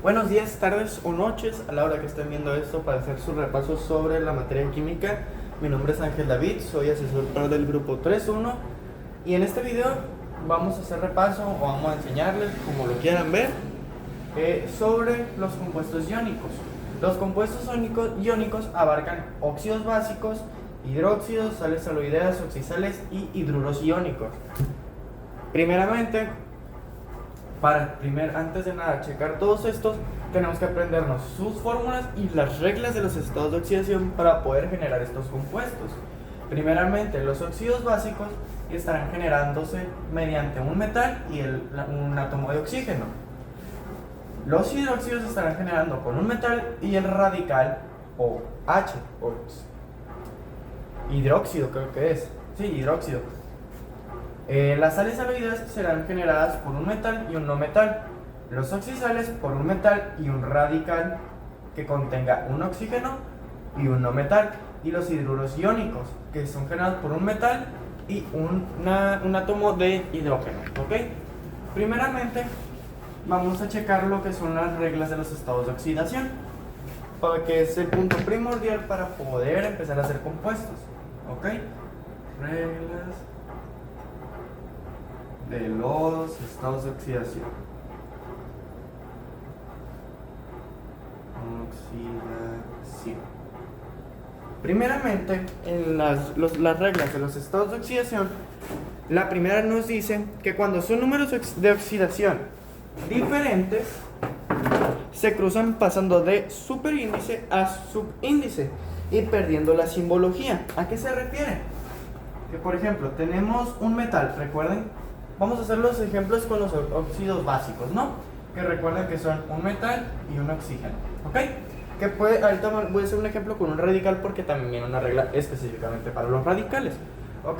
Buenos días, tardes o noches a la hora que estén viendo esto para hacer su repaso sobre la materia química. Mi nombre es Ángel David, soy asesor del grupo 3.1 y en este video vamos a hacer repaso o vamos a enseñarles, como lo quieran ver, sobre los compuestos iónicos. Los compuestos iónicos abarcan óxidos básicos, hidróxidos, sales aloideas, oxisales y hidruros iónicos. Primeramente, antes de nada checar todos estos, tenemos que aprendernos sus fórmulas y las reglas de los estados de oxidación para poder generar estos compuestos. Primeramente, los óxidos básicos estarán generándose mediante un metal y un átomo de oxígeno. Los hidróxidos estarán generando con un metal y el radical OH, o hidróxido creo que es, sí, hidróxido. Las sales aloideas serán generadas por un metal y un no metal. Los oxisales por un metal y un radical que contenga un oxígeno y un no metal. Y los hidruros iónicos que son generados por un metal y un átomo de hidrógeno. ¿Ok? Primeramente vamos a checar lo que son las reglas de los estados de oxidación, que es el punto primordial para poder empezar a hacer compuestos. ¿Ok? Reglas de los estados de oxidación. Primeramente, en las reglas de los estados de oxidación, la primera nos dice que cuando son números de oxidación diferentes, se cruzan pasando de superíndice a subíndice y perdiendo la simbología. ¿A qué se refiere? Que por ejemplo, tenemos un metal, recuerden. Vamos a hacer los ejemplos con los óxidos básicos, ¿no? Que recuerden que son un metal y un oxígeno, ¿ok? Ahorita voy a hacer un ejemplo con un radical porque también viene una regla específicamente para los radicales, ¿ok?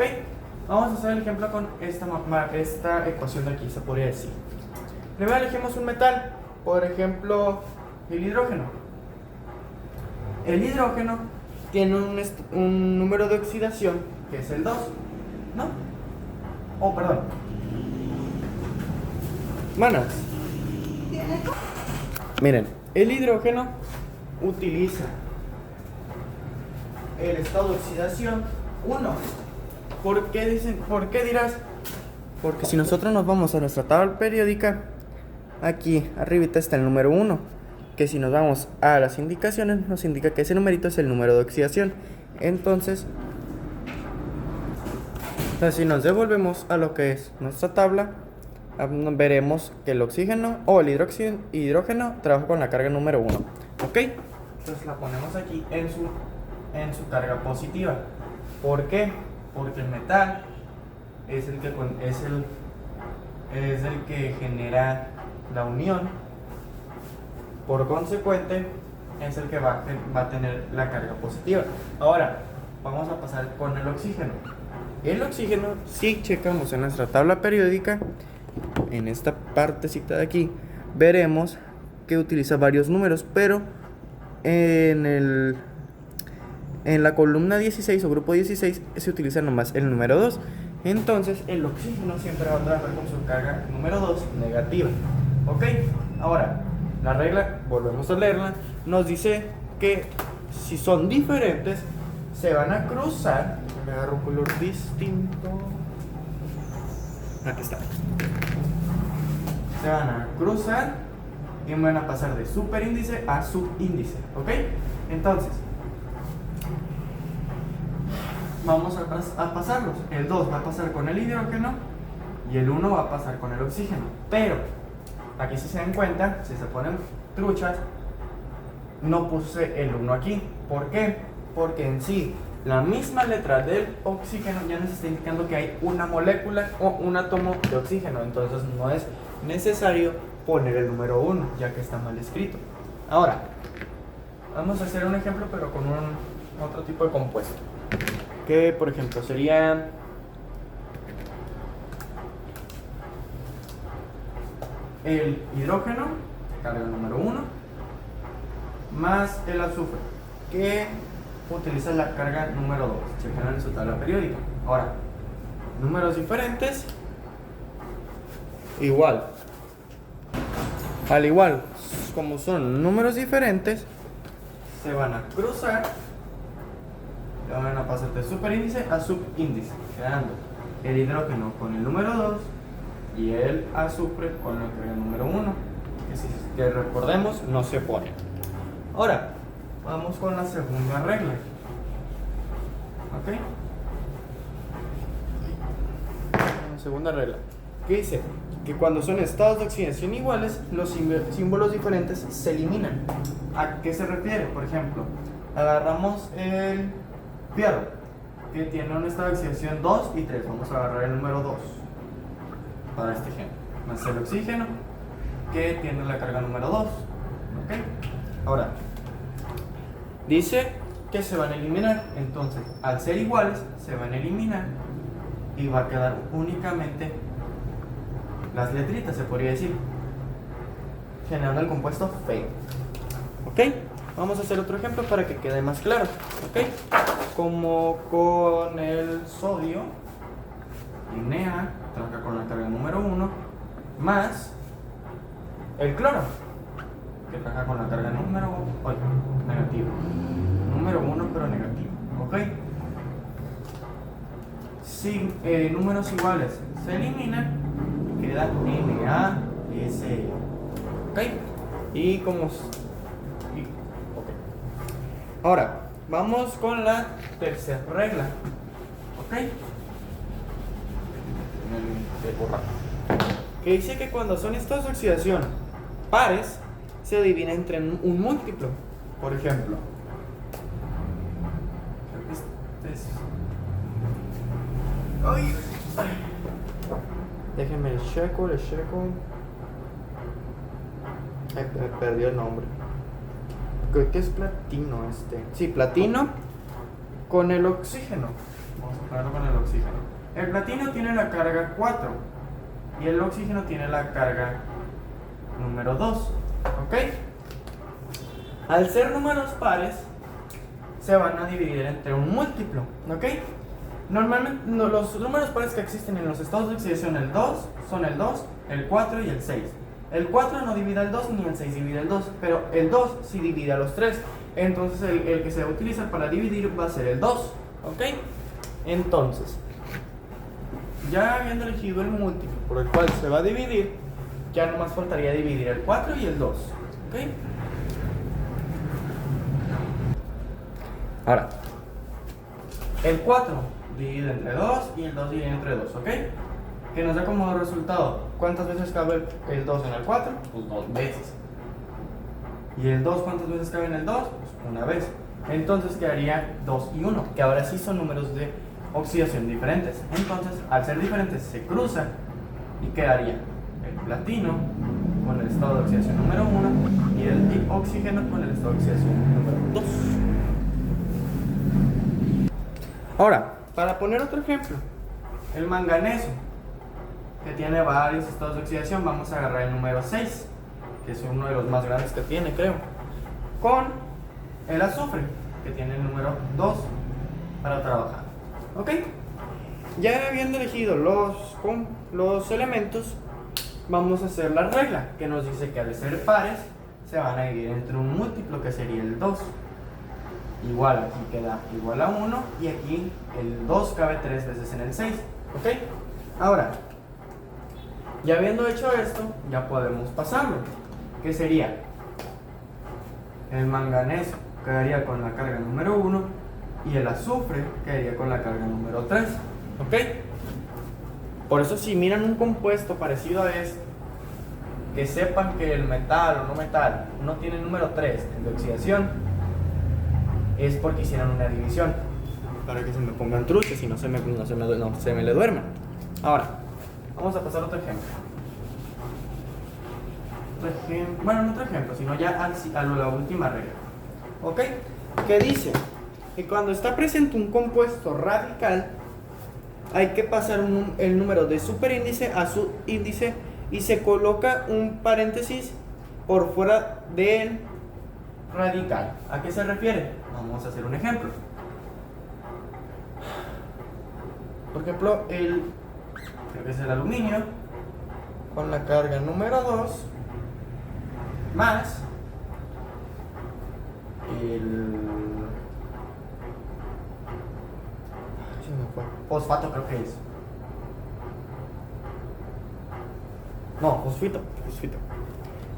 Vamos a hacer el ejemplo con esta ecuación de aquí, se podría decir. Primero elegimos un metal, por ejemplo, el hidrógeno. El hidrógeno tiene un número de oxidación que es el 2, ¿no? Oh, perdón. Manas, miren, el hidrógeno utiliza el estado de oxidación 1. ¿Por qué dirás? Porque si nosotros nos vamos a nuestra tabla periódica, aquí arribita está el número 1, que si nos vamos a las indicaciones nos indica que ese numerito es el número de oxidación. Entonces si nos devolvemos a lo que es nuestra tabla, veremos que el oxígeno o el hidrógeno trabaja con la carga número 1. ¿Ok? Entonces la ponemos aquí en su carga positiva. ¿Por qué? Porque el metal es el que genera la unión. Por consecuente, es el que va a tener la carga positiva. Ahora, vamos a pasar con el oxígeno. El oxígeno, si checamos en nuestra tabla periódica, en esta partecita de aquí, veremos que utiliza varios números, pero en la columna 16 o grupo 16 se utiliza nomás el número 2. Entonces el oxígeno siempre va a trabajar con su carga número 2 negativa. ¿Ok? Ahora, la regla, volvemos a leerla, nos dice que si son diferentes, se van a cruzar. Me agarro un color distinto. Aquí está. Se van a cruzar y van a pasar de superíndice a subíndice. ¿Ok? Entonces, vamos a pasarlos. El 2 va a pasar con el hidrógeno y el 1 va a pasar con el oxígeno. Pero, aquí si se dan cuenta, si se ponen truchas, no puse el 1 aquí. ¿Por qué? Porque en sí, la misma letra del oxígeno ya nos está indicando que hay una molécula o un átomo de oxígeno. Entonces no es necesario poner el número 1, ya que está mal escrito. Ahora, vamos a hacer un ejemplo, pero con otro tipo de compuesto. Que, por ejemplo, sería el hidrógeno, carga número 1, más el azufre, que utiliza la carga número 2. Chequen en su tabla periódica. Ahora, números diferentes, igual. Al igual, como son números diferentes, se van a cruzar, le van a pasar de superíndice a subíndice, quedando el hidrógeno con el número 2 y el azufre con la carga número 1, que recordemos no se pone. Ahora, vamos con la segunda regla. ¿Ok? La segunda regla, que dice que cuando son estados de oxidación iguales, los símbolos diferentes se eliminan. ¿A qué se refiere? Por ejemplo, agarramos el fierro, que tiene un estado de oxidación 2 y 3. Vamos a agarrar el número 2 para este ejemplo. Más el oxígeno, que tiene la carga número 2. ¿Ok? Ahora, dice que se van a eliminar. Entonces, al ser iguales, se van a eliminar y va a quedar únicamente las letritas, se podría decir, generando el compuesto feo. ¿Ok? Vamos a hacer otro ejemplo para que quede más claro. ¿Ok? Como con el sodio, Na, trabaja con la carga número 1, más el cloro, que trabaja con la carga número negativo. Número 1, pero negativo. ¿Ok? Si números iguales se eliminan, queda NaSe. ¿Ok? Y como... Ahora, vamos con la tercera regla. ¿Ok? Que dice que cuando son estados de oxidación pares, se divide entre un múltiplo. Por ejemplo, creo que este es... ¡Ay! Déjenme le checo. Perdió el nombre. Creo que es platino este. Sí, platino con el oxígeno. Vamos a ponerlo con el oxígeno. El platino tiene la carga 4 y el oxígeno tiene la carga número 2. ¿Ok? Al ser números pares, se van a dividir entre un múltiplo. ¿Ok? Normalmente los números pares que existen en los estados de oxidación, el 2 son el 2, el 4 y el 6. El 4 no divide al 2 ni el 6 divide al 2, pero el 2 sí divide a los 3. Entonces el que se va a utilizar para dividir va a ser el 2. ¿Ok? Entonces, ya habiendo elegido el múltiplo por el cual se va a dividir, ya nomás faltaría dividir el 4 y el 2. ¿Ok? Ahora, el 4 divide entre 2 y el 2 divide entre 2. ¿Ok? Que nos da como resultado, ¿cuántas veces cabe el 2 en el 4? Pues 2 veces. ¿Y el 2 cuántas veces cabe en el 2? Pues una vez. Entonces quedaría 2 y 1, que ahora sí son números de oxidación diferentes. Entonces, al ser diferentes, se cruzan y quedaría el platino con el estado de oxidación número 1 y el oxígeno con el estado de oxidación número 2. Ahora, para poner otro ejemplo, el manganeso, que tiene varios estados de oxidación, vamos a agarrar el número 6, que es uno de los más grandes que tiene, creo, con el azufre, que tiene el número 2 para trabajar. ¿Ok? Ya habiendo elegido los elementos, vamos a hacer la regla, que nos dice que al ser pares, se van a dividir entre un múltiplo, que sería el 2. Igual, aquí queda igual a 1, y aquí el 2 cabe 3 veces en el 6. ¿Ok? Ahora, ya habiendo hecho esto, ya podemos pasarlo. ¿Qué sería? El manganeso quedaría con la carga número 1 y el azufre quedaría con la carga número 3. ¿Ok? Por eso si miran un compuesto parecido a este, que sepan que el metal o no metal no tiene número 3 de oxidación, es porque hicieron una división. Para que se me pongan truchas y no se me le duerman. Ahora, vamos a pasar a otro ejemplo. Bueno, no otro ejemplo, sino ya a la última regla. ¿Ok? Que dice que cuando está presente un compuesto radical, hay que pasar el número de superíndice a subíndice y se coloca un paréntesis por fuera del radical. ¿A qué se refiere? Vamos a hacer un ejemplo. Por ejemplo, creo que es el aluminio, con la carga número 2, más el fosfato, creo que es. No, fosfito.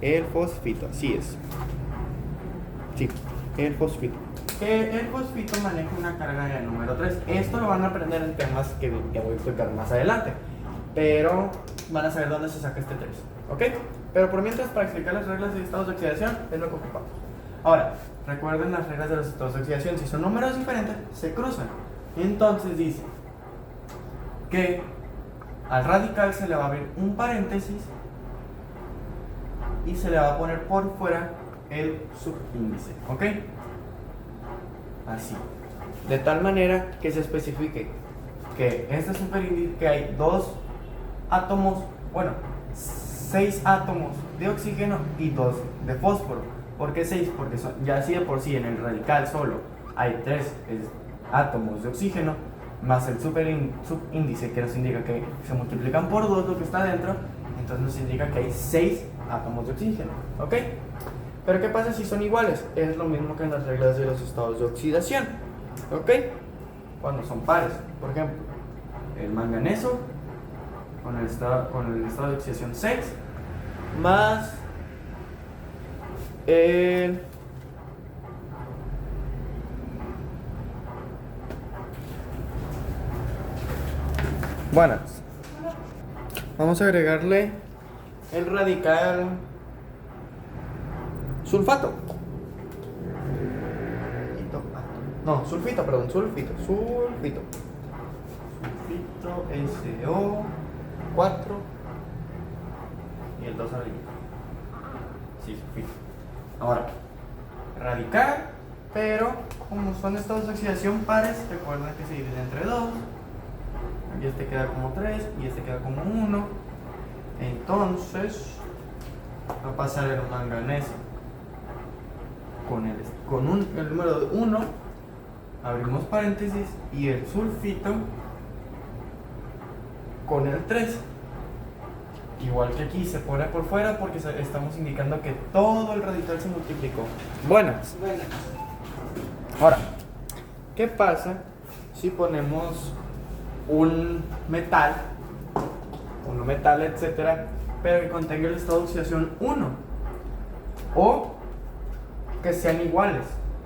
El fosfito, así es. Sí, el fosfito. El fosfito maneja una carga de número 3. Esto lo van a aprender en temas que voy a explicar más adelante. Pero van a saber dónde se saca este 3. ¿Ok? Pero por mientras, para explicar las reglas de estados de oxidación, es lo que ocupamos. Ahora, recuerden las reglas de los estados de oxidación. Si son números diferentes, se cruzan. Entonces dice que al radical se le va a abrir un paréntesis y se le va a poner por fuera el subíndice. ¿Ok? Así. De tal manera que se especifique que este superíndice, que hay 2 átomos, bueno, 6 átomos de oxígeno y 2 de fósforo. ¿Por qué 6? Porque ya así de por sí en el radical solo hay 3 átomos de oxígeno más el subíndice, que nos indica que se multiplican por 2 lo que está dentro. Entonces nos indica que hay 6 átomos de oxígeno. ¿Ok? Pero ¿qué pasa si son iguales? Es lo mismo que en las reglas de los estados de oxidación. ¿Ok? Cuando son pares. Por ejemplo, el manganeso con el estado de oxidación 6 más el bueno, vamos a agregarle el radical sulfato. No, sulfito, perdón, sulfito, SO4 y el 2 arriba. Sí, sulfito. Ahora, radical, pero como son estados de oxidación pares, recuerden que se divide entre 2. Y este queda como 3 y este queda como 1. Entonces va a pasar el manganeso con el número 1, abrimos paréntesis, y el sulfito con el 3. Igual que aquí se pone por fuera porque estamos indicando que todo el radical se multiplicó. Buenas. Ahora, ¿qué pasa si ponemos un metal, etcétera, pero que contenga el estado de oxidación 1? O que sean iguales,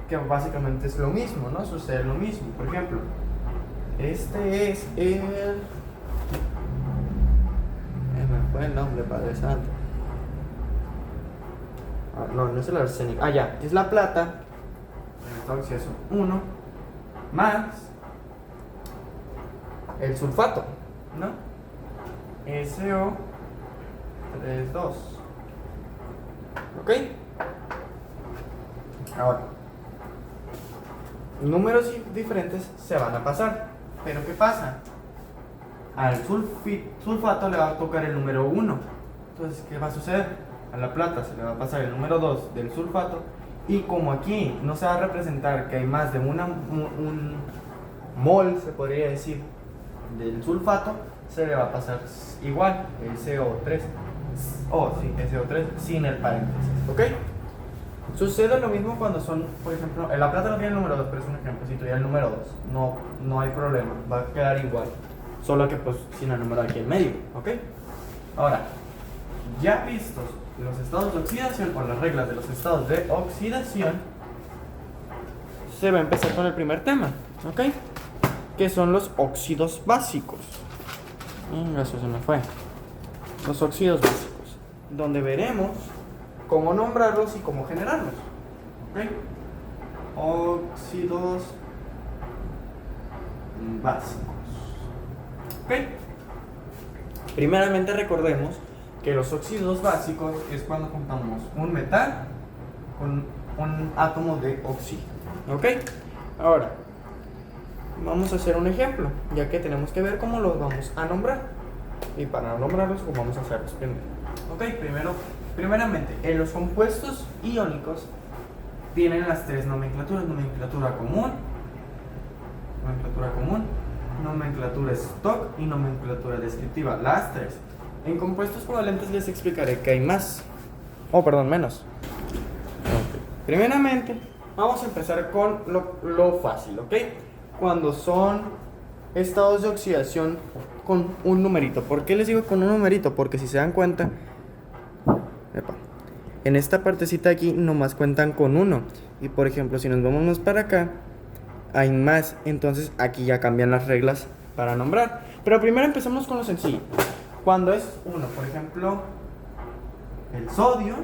que básicamente es lo mismo, ¿no? Sucede lo mismo. Por ejemplo, este es el... me fue el nombre, Padre Santo. No es el arsénico. Ya, es la plata, el estado de oxidación 1, más el sulfato, ¿no? SO32. ¿Ok? Ahora, números diferentes se van a pasar. Pero ¿qué pasa? Al sulfato le va a tocar el número 1. Entonces, ¿qué va a suceder? A la plata se le va a pasar el número 2 del sulfato. Y como aquí no se va a representar que hay más de un mol, se podría decir, del sulfato, se le va a pasar igual el CO3. SO3 sin el paréntesis. ¿Ok? Sucede lo mismo cuando son, por ejemplo, la plata no tiene el número 2, pero es un ejemplo. Si tuviera el número 2, no hay problema, va a quedar igual. Solo que pues sin el número aquí en medio. ¿Ok? Ahora, ya vistos los estados de oxidación o las reglas de los estados de oxidación, se va a empezar con el primer tema. ¿Ok? Que son los óxidos básicos. Eso se me fue. Los óxidos básicos, donde veremos cómo nombrarlos y cómo generarlos. ¿Ok? Óxidos básicos. ¿Ok? Primeramente recordemos que los óxidos básicos es cuando juntamos un metal con un átomo de oxígeno. ¿Ok? Ahora, vamos a hacer un ejemplo, ya que tenemos que ver cómo los vamos a nombrar. Y para nombrarlos, pues vamos a hacerlos primero. Ok, primeramente, en los compuestos iónicos tienen las tres nomenclaturas: nomenclatura común, nomenclatura stock y nomenclatura descriptiva. Las tres. En compuestos covalentes les explicaré que hay más. Oh, perdón, menos. Okay. Primeramente, vamos a empezar con lo fácil, ¿ok? Cuando son estados de oxidación con un numerito. ¿Por qué les digo con un numerito? Porque si se dan cuenta, epa, en esta partecita aquí nomás cuentan con uno. Y por ejemplo, si nos vamos más para acá, hay más. Entonces aquí ya cambian las reglas para nombrar. Pero primero empecemos con lo sencillo. Cuando es uno, por ejemplo, el sodio,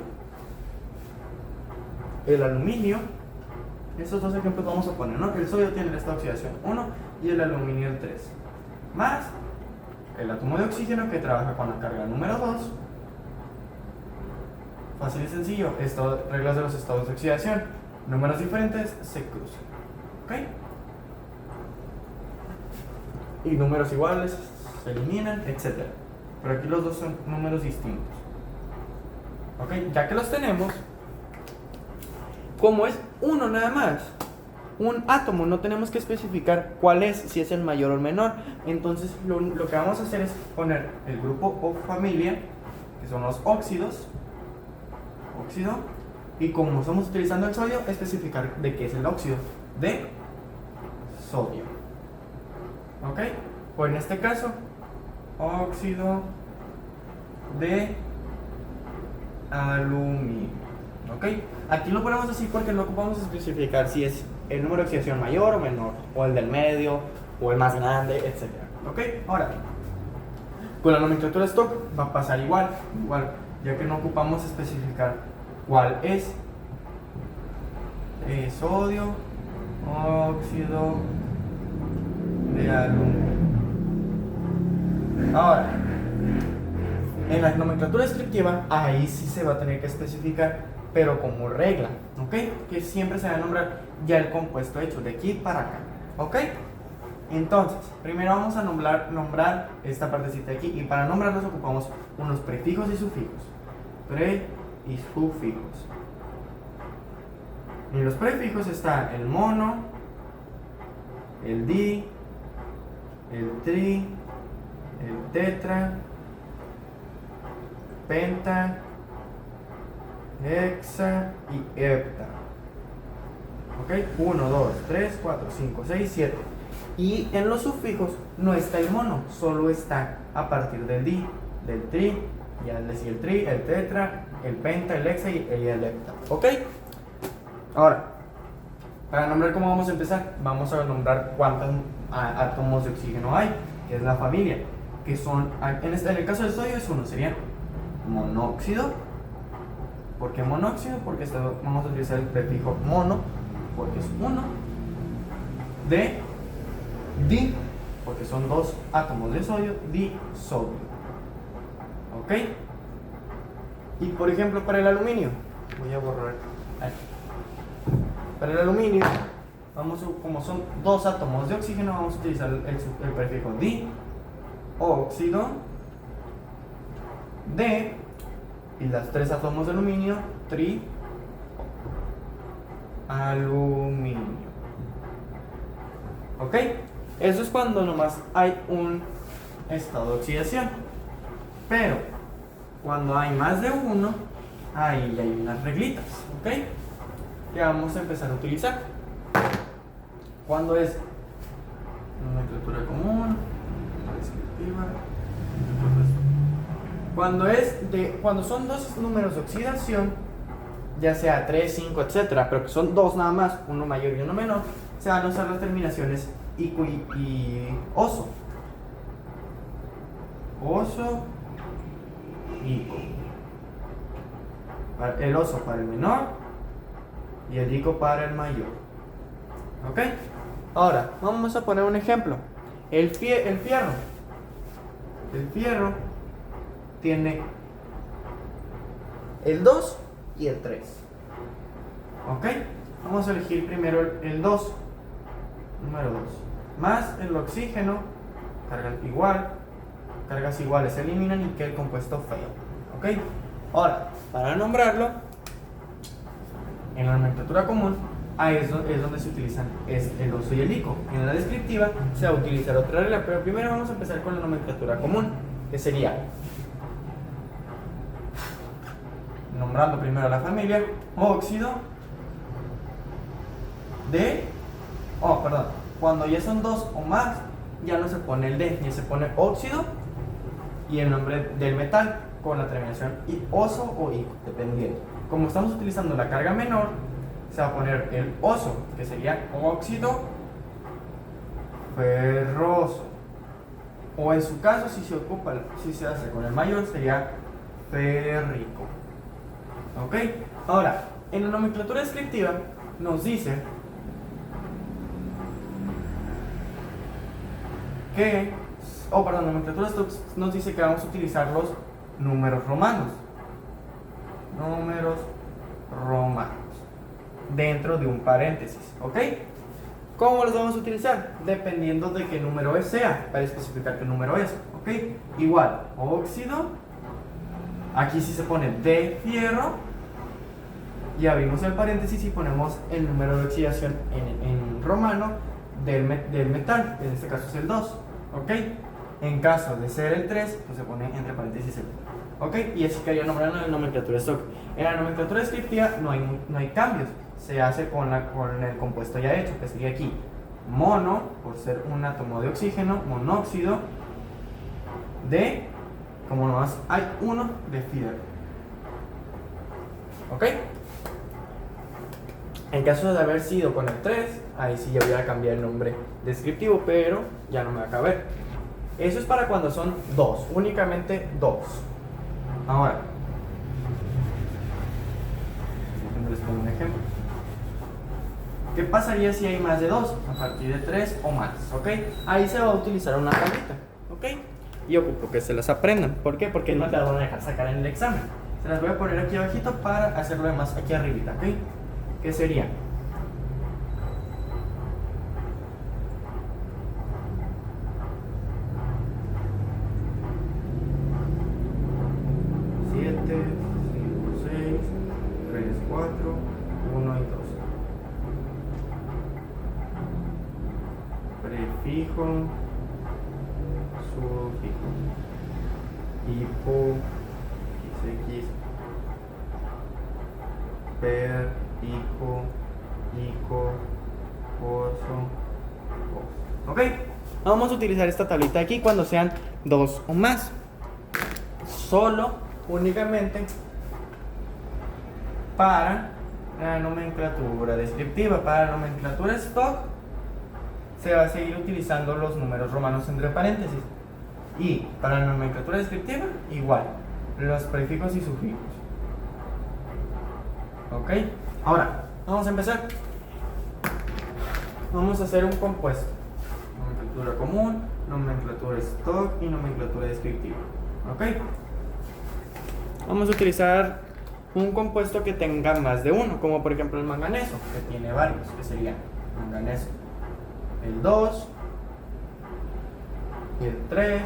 el aluminio. Estos dos ejemplos vamos a poner, ¿no? El sodio tiene esta oxidación 1 y el aluminio el 3. Más el átomo de oxígeno que trabaja con la carga número 2. Fácil y sencillo. Reglas de los estados de oxidación. Números diferentes se cruzan. ¿Ok? Y números iguales se eliminan, etc. Pero aquí los dos son números distintos. ¿Ok? Ya que los tenemos, como es uno nada más, un átomo, no tenemos que especificar cuál es, si es el mayor o el menor. Entonces lo que vamos a hacer es poner el grupo o familia, que son los óxidos, óxido, y como estamos utilizando el sodio, especificar de qué es el óxido, de sodio. ¿Ok? Pues en este caso, óxido de aluminio. ¿Ok? Aquí lo ponemos así porque no ocupamos especificar si es el número de oxidación mayor o menor, o el del medio, o el más grande, etc. ¿Ok? Ahora, con la nomenclatura stock va a pasar igual, ya que no ocupamos especificar cuál es. Sodio, óxido de aluminio. Ahora, en la nomenclatura descriptiva, ahí sí se va a tener que especificar, pero como regla, ¿ok? Que siempre se va a nombrar ya el compuesto hecho, de aquí para acá, ¿ok? Entonces, primero vamos a nombrar esta partecita de aquí, y para nombrarlos ocupamos unos prefijos y sufijos. Pre y sufijos. En los prefijos está el mono, el di, el tri, el tetra, penta, hexa y hepta. ¿Ok? 1, 2, 3, 4, 5, 6, 7. Y en los sufijos no está el mono, solo está a partir del di, del tri, ya les decía el tri, el tetra, el penta, el hexa y el hepta. ¿Ok? Ahora, para nombrar cómo vamos a empezar, vamos a nombrar cuántos átomos de oxígeno hay, que es la familia, que son, en el caso del sodio es uno, sería monóxido. ¿Por qué monóxido? Porque vamos a utilizar el prefijo mono, porque es uno. De di, porque son dos átomos de sodio, disodio. ¿Ok? Y por ejemplo, para el aluminio, voy a borrar aquí. Para el aluminio, como son dos átomos de oxígeno, vamos a utilizar el prefijo di, óxido, de, y las tres átomos de aluminio, tri, aluminio. ¿Ok? Eso es cuando nomás hay un estado de oxidación. Pero cuando hay más de uno, ahí hay unas reglitas. ¿Ok? Que vamos a empezar a utilizar. Cuando es nomenclatura común, descriptiva, cuando son dos números de oxidación, ya sea 3, 5, etcétera, pero que son dos nada más, uno mayor y uno menor, se van a usar las terminaciones ico y oso. Oso, ico. El oso para el menor y el ico para el mayor. ¿Ok? Ahora, vamos a poner un ejemplo. El fierro. El fierro tiene el 2 y el 3. ¿Ok? Vamos a elegir primero el 2. Número 2. Más el oxígeno, cargas iguales se eliminan y queda el compuesto feo. ¿Ok? Ahora, para nombrarlo, en la nomenclatura común, ahí es donde se utilizan el oso y el ico. En la descriptiva se va a utilizar otra regla, pero primero vamos a empezar con la nomenclatura común, que sería nombrando primero la familia, óxido de, perdón, cuando ya son dos o más, ya no se pone el de, ya se pone óxido y el nombre del metal con la terminación oso o ico, dependiendo. Como estamos utilizando la carga menor, se va a poner el oso, que sería óxido ferroso. O en su caso, si se hace con el mayor, sería férrico. ¿Ok? Ahora, en la nomenclatura descriptiva nos dice que, nomenclatura nos dice que vamos a utilizar los números romanos. Números romanos dentro de un paréntesis. ¿Ok? ¿Cómo los vamos a utilizar? Dependiendo de qué número sea, para especificar qué número es. ¿Ok? Igual, óxido. Aquí sí se pone de fierro. Y abrimos el paréntesis y ponemos el número de oxidación en romano del metal. En este caso es el 2. ¿Ok? En caso de ser el 3, pues se pone entre paréntesis el 1. ¿Ok? Y así quedaría nombrado en la nomenclatura stock. En la nomenclatura descriptiva no hay cambios. Se hace con el compuesto ya hecho, que sería aquí mono, por ser un átomo de oxígeno, monóxido de, como nomás hay uno, de fierro. ¿Ok? En caso de haber sido con el 3, ahí sí ya voy a cambiar el nombre descriptivo, pero ya no me va a caber. Eso es para cuando son dos, únicamente dos. Ahora, les pongo un ejemplo. ¿Qué pasaría si hay más de 2? A partir de 3 o más, ¿ok? Ahí se va a utilizar una tablita, ¿ok? Y ocupo que se las aprendan. ¿Por qué? Porque no te las van a dejar sacar en el examen. Se las voy a poner aquí abajito para hacerlo de más aquí arribita, ¿ok? ¿Qué sería? Prefijo, sufijo, hipo, xx, per, hipo, ico, oso, os. ¿Ok? Vamos a utilizar esta tablita aquí cuando sean dos o más. Solo, únicamente, para la nomenclatura descriptiva. Para la nomenclatura stock se va a seguir utilizando los números romanos entre paréntesis. Y para la nomenclatura descriptiva, igual, los prefijos y sufijos. ¿Ok? Ahora, vamos a empezar. Vamos a hacer un compuesto. Nomenclatura común, nomenclatura stock y nomenclatura descriptiva. ¿Ok? Vamos a utilizar un compuesto que tenga más de uno, como por ejemplo el manganeso, que tiene varios, que sería manganeso. El 2, el 3,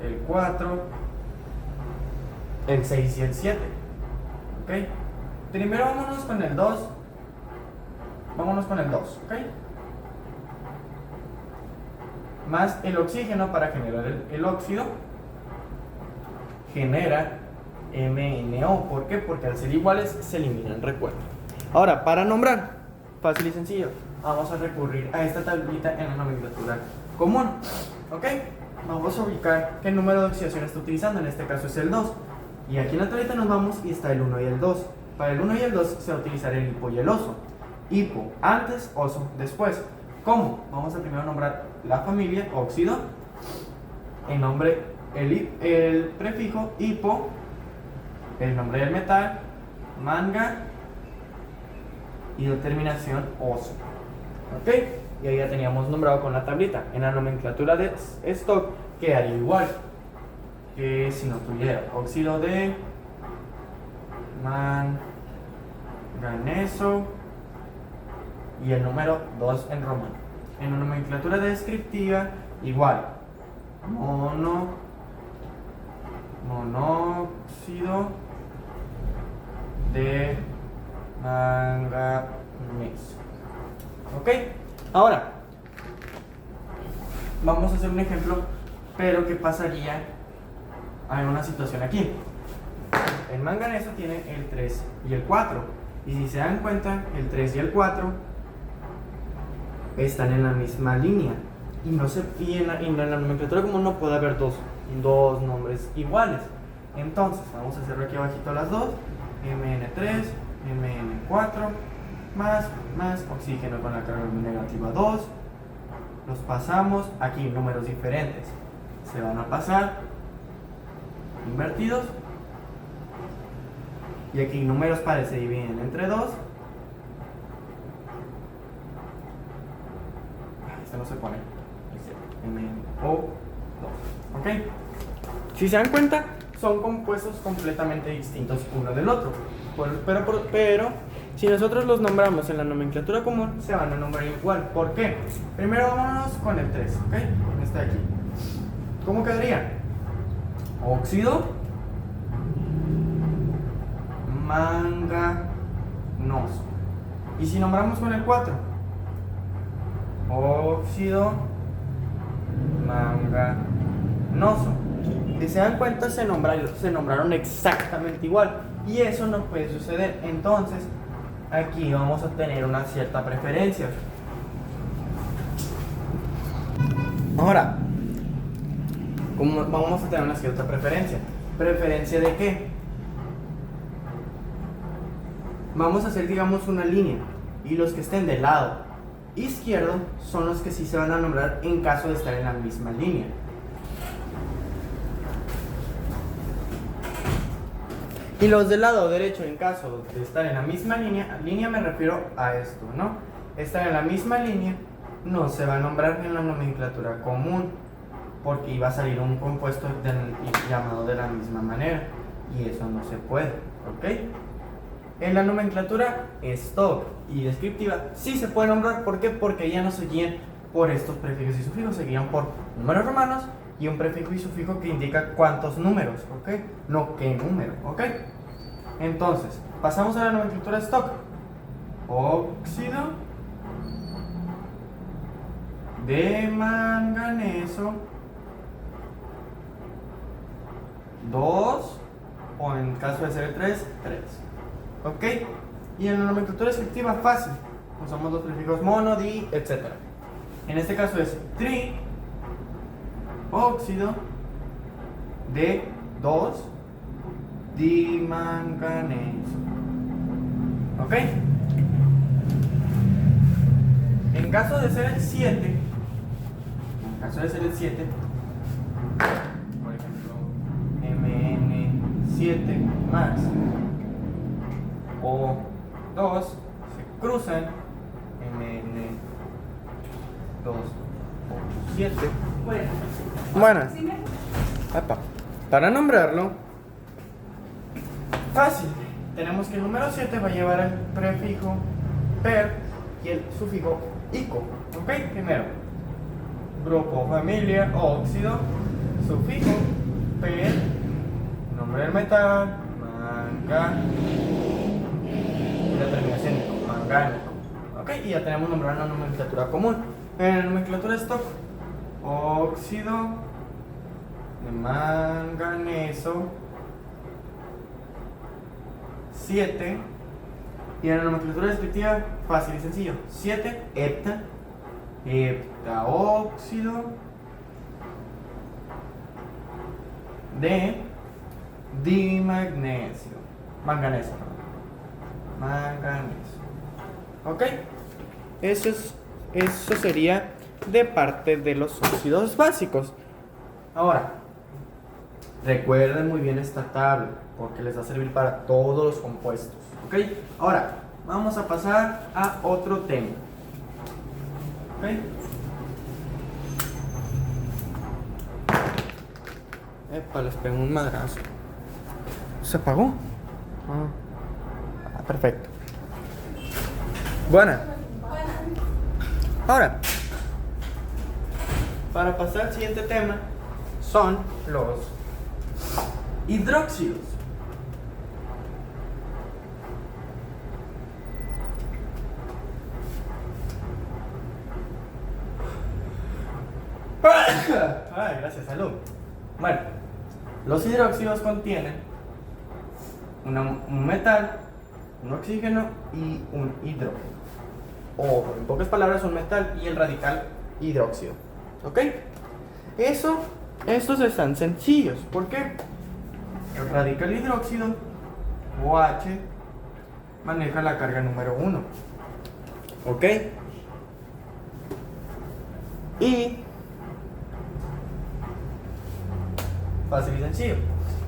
el 4, el 6 y el 7. ¿Ok? Primero vámonos con el 2. Vámonos con el 2, ¿ok? Más el oxígeno para generar el óxido genera MnO. ¿Por qué? Porque al ser iguales se eliminan, recuerda. Ahora, para nombrar, fácil y sencillo, vamos a recurrir a esta tablita en la nomenclatura común. ¿Ok? Vamos a ubicar qué número de oxidación está utilizando. En este caso es el 2. Y aquí en la tablita nos vamos y está el 1 y el 2. Para el 1 y el 2 se va a utilizar el hipo y el oso. Hipo antes, oso después. ¿Cómo? Vamos a primero nombrar la familia, óxido. El nombre, el prefijo hipo. El nombre del metal, manga. Y la terminación oso. ¿Ok? Y ahí ya teníamos nombrado con la tablita. En la nomenclatura de stock quedaría igual que si no tuviera óxido de manganeso y el número 2 en romano. En la nomenclatura descriptiva igual monóxido de manganeso. ¿Ok? Ahora vamos a hacer un ejemplo, pero ¿qué pasaría? Hay una situación aquí. el manganeso tiene el 3 y el 4. Y si se dan cuenta, el 3 y el 4 están en la misma línea. Y en la nomenclatura común no puede haber dos nombres iguales. Entonces, vamos a hacerlo aquí abajito las dos. Mn3, Mn4, más oxígeno con la carga negativa 2. Los pasamos, aquí números diferentes se van a pasar invertidos. Y aquí números pares se dividen entre 2. Este no se pone. MO2. ¿Ok? Si se dan cuenta, son compuestos completamente distintos uno del otro. Pero si nosotros los nombramos en la nomenclatura común, se van a nombrar igual. ¿Por qué? Primero vámonos con el 3. ¿Ok? Este de aquí. ¿Cómo quedaría? Óxido manganoso. Y si nombramos con el 4, óxido manganoso. Si se dan cuenta, se nombraron exactamente igual. Y eso no puede suceder. Entonces, aquí vamos a tener una cierta preferencia. Ahora, ¿cómo vamos a tener una cierta preferencia? ¿Preferencia de qué? Vamos a hacer, digamos, una línea. Y los que estén del lado izquierdo son los que sí se van a nombrar en caso de estar en la misma línea. Y los del lado derecho, en caso de estar en la misma línea me refiero a esto, ¿no? Estar en la misma línea no se va a nombrar en la nomenclatura común, porque iba a salir un compuesto llamado de la misma manera, y eso no se puede, ¿ok? En la nomenclatura stock y descriptiva sí se puede nombrar. ¿Por qué? Porque ya no se guían por estos prefijos y sufijos, se guían por números romanos y un prefijo y sufijo que indica cuántos números, ¿ok? No qué número, ¿ok? Entonces, pasamos a la nomenclatura stock. Óxido de manganeso 2, o en caso de ser el 3, 3. ¿Ok? Y en la nomenclatura descriptiva fácil, usamos los prefijos mono, di, etc. En este caso es tri óxido de 2 dimanganeso. ¿Ok? En caso de ser el 7, por ejemplo, Mn7 más O2 se cruzan, Mn2O7. Bueno, para nombrarlo, fácil. Tenemos que el número 7 va a llevar el prefijo per y el sufijo ico. ¿Ok? Primero, grupo, familia, óxido, sufijo, per, nombre del metal, manga, y la terminación mangánico. ¿Ok? Y ya tenemos nombrado una nomenclatura común. En la nomenclatura stock, óxido de manganeso 7. Y en la nomenclatura descriptiva, fácil y sencillo, 7 heptaóxido de dimagnesio, manganeso. ¿Ok? Eso sería de parte de los óxidos básicos. Ahora, recuerden muy bien esta tabla, porque les va a servir para todos los compuestos. ¿Ok? Ahora, vamos a pasar a otro tema. ¿Ok? Epa, les pegó un madrazo. ¿Se apagó? Perfecto. Bueno. Ahora, para pasar al siguiente tema, son los hidróxidos. Ay, gracias, salud. Bueno, los hidróxidos contienen un metal, un oxígeno y un hidrógeno. O en pocas palabras, un metal y el radical hidróxido. ¿Ok? Estos están sencillos. ¿Por qué? El radical hidróxido, OH, maneja la carga número 1. ¿Ok? Y fácil y sencillo.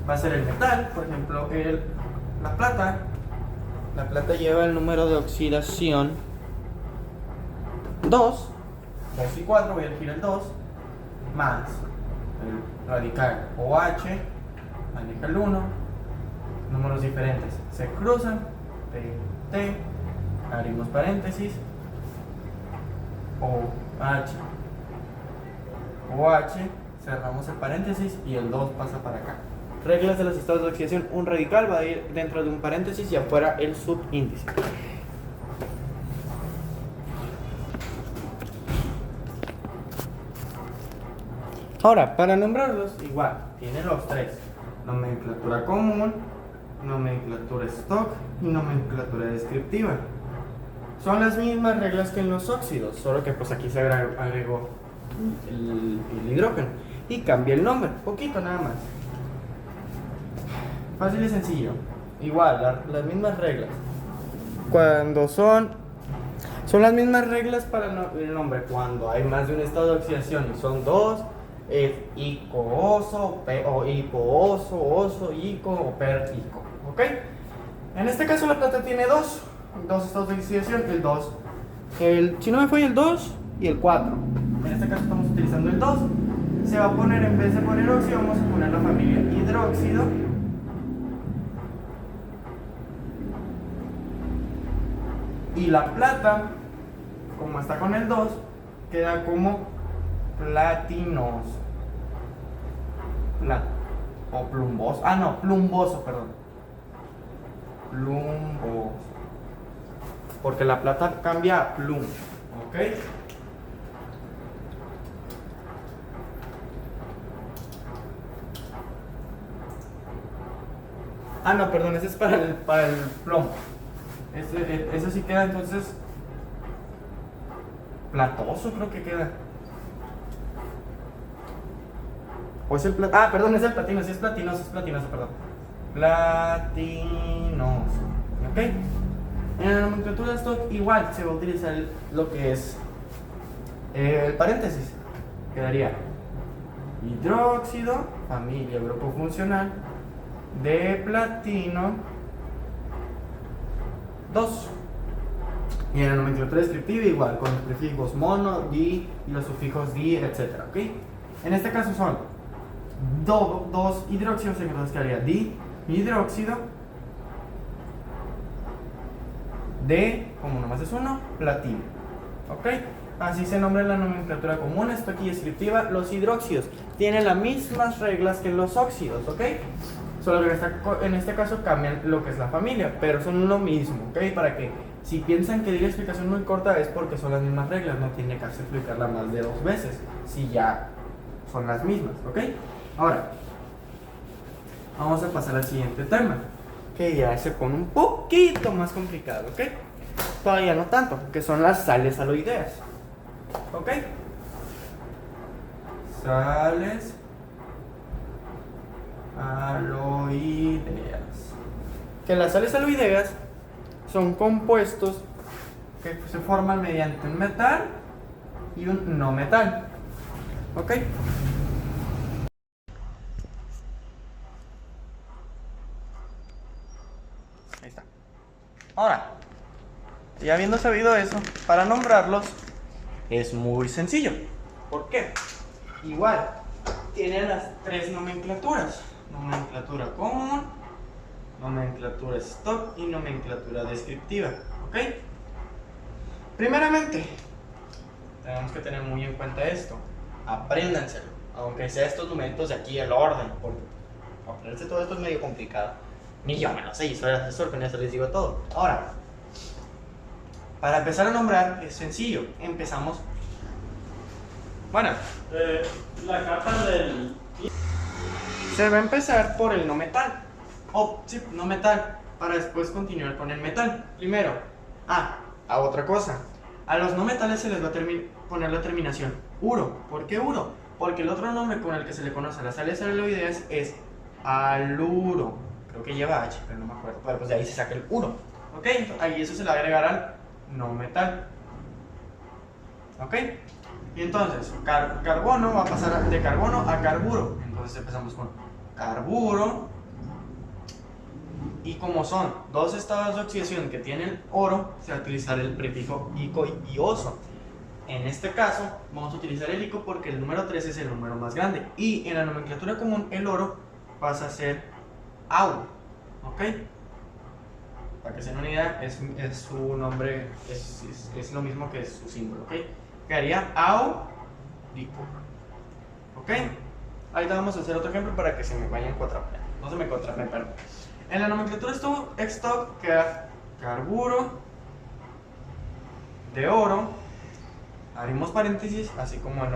Va a ser el metal, por ejemplo, la plata. La plata lleva el número de oxidación 2 y 4, voy a elegir el 2, más el radical OH, maneja el 1, números diferentes se cruzan, T, abrimos paréntesis, OH, cerramos el paréntesis y el 2 pasa para acá. Reglas de los estados de oxidación: un radical va a ir dentro de un paréntesis y afuera el subíndice. Ahora, para nombrarlos, igual, tiene los tres: nomenclatura común, nomenclatura stock y nomenclatura descriptiva. Son las mismas reglas que en los óxidos, solo que pues aquí se agregó el hidrógeno y cambia el nombre, poquito nada más. Fácil y sencillo. Igual, las mismas reglas. Cuando son las mismas reglas para el nombre. Cuando hay más de un estado de oxidación y son dos, es ico-oso, o hipo-oso, oso, ico o per-ico. ¿Ok? En este caso la plata tiene dos estados de oxidación, el 2. Si no me fue el 2 y el 4. En este caso estamos utilizando el 2. Se va a poner, en vez de poner óxido, vamos a poner la familia hidróxido. Y la plata, como está con el 2, queda como platinoso. O plumboso. Plumboso, perdón. Plumboso. Porque la plata cambia a plum. ¿Ok? Perdón, ese es para el plomo. Eso sí queda entonces platoso, creo que queda. O es el perdón, es el platino, sí es platinoso, perdón. Platinoso. ¿Ok? En la nomenclatura de stock igual se va a utilizar lo que es el paréntesis. Quedaría hidróxido, familia, grupo funcional, de platino 2. Y en la nomenclatura descriptiva igual, con los prefijos mono, di y los sufijos di, etc. ¿Ok? En este caso son dos hidróxidos, entonces quedaría di hidróxido de, como nomás es uno, platino. ¿Ok? Así se nombra en la nomenclatura común, esto aquí descriptiva. Los hidróxidos tienen las mismas reglas que los óxidos, ¿ok? Solo que en este caso cambian lo que es la familia, pero son lo mismo, ¿ok? Para que si piensan que di la explicación muy corta es porque son las mismas reglas, no tiene que explicarla más de 2 veces, si ya son las mismas, ¿ok? Ahora, vamos a pasar al siguiente tema, que ya se pone un poquito más complicado, ¿ok? Todavía no tanto, que son las sales aloideas, ¿ok? Sales aloideas. Que las sales aloideas son compuestos que se forman mediante un metal y un no metal. ¿Ok? Ahí está. Ahora, ya habiendo sabido eso, para nombrarlos es muy sencillo. ¿Por qué? Igual, tienen las 3 nomenclaturas: nomenclatura común, nomenclatura stock y nomenclatura descriptiva. ¿Ok? Primeramente, tenemos que tener muy en cuenta esto. Apréndanselo, aunque sea estos numeritos de aquí, el orden, porque aprenderse todo esto es medio complicado. Ni yo me lo sé, y soy el asesor, con eso les digo todo. Ahora, para empezar a nombrar es sencillo. Empezamos. Bueno, la capa del... se va a empezar por el no metal. sí, no metal, para después continuar con el metal. Primero, a otra cosa. A los no metales se les va a poner la terminación uro. ¿Por qué uro? Porque el otro nombre con el que se le conoce a las sales aleloideas es aluro. Creo que lleva H, pero no me acuerdo. Pero pues de ahí se saca el uro. ¿Ok? Ahí eso se le va a agregar al no metal. ¿Ok? Y entonces, carbono va a pasar de carbono a carburo. Entonces empezamos con carburo. Y como son dos estados de oxidación que tienen oro, se va a utilizar el prefijo ico y oso. En este caso, vamos a utilizar el ico porque el número 3 es el número más grande. Y en la nomenclatura común, el oro pasa a ser Au. ¿Ok? Para que se den una idea, es su nombre, es lo mismo que su símbolo. ¿Ok? Quedaría Au Rico. ¿Ok? Ahorita vamos a hacer otro ejemplo para que se me vayan cuatrapeando. No se me cuatrapen, perdón. En la nomenclatura stock queda carburo de oro, abrimos paréntesis, así como en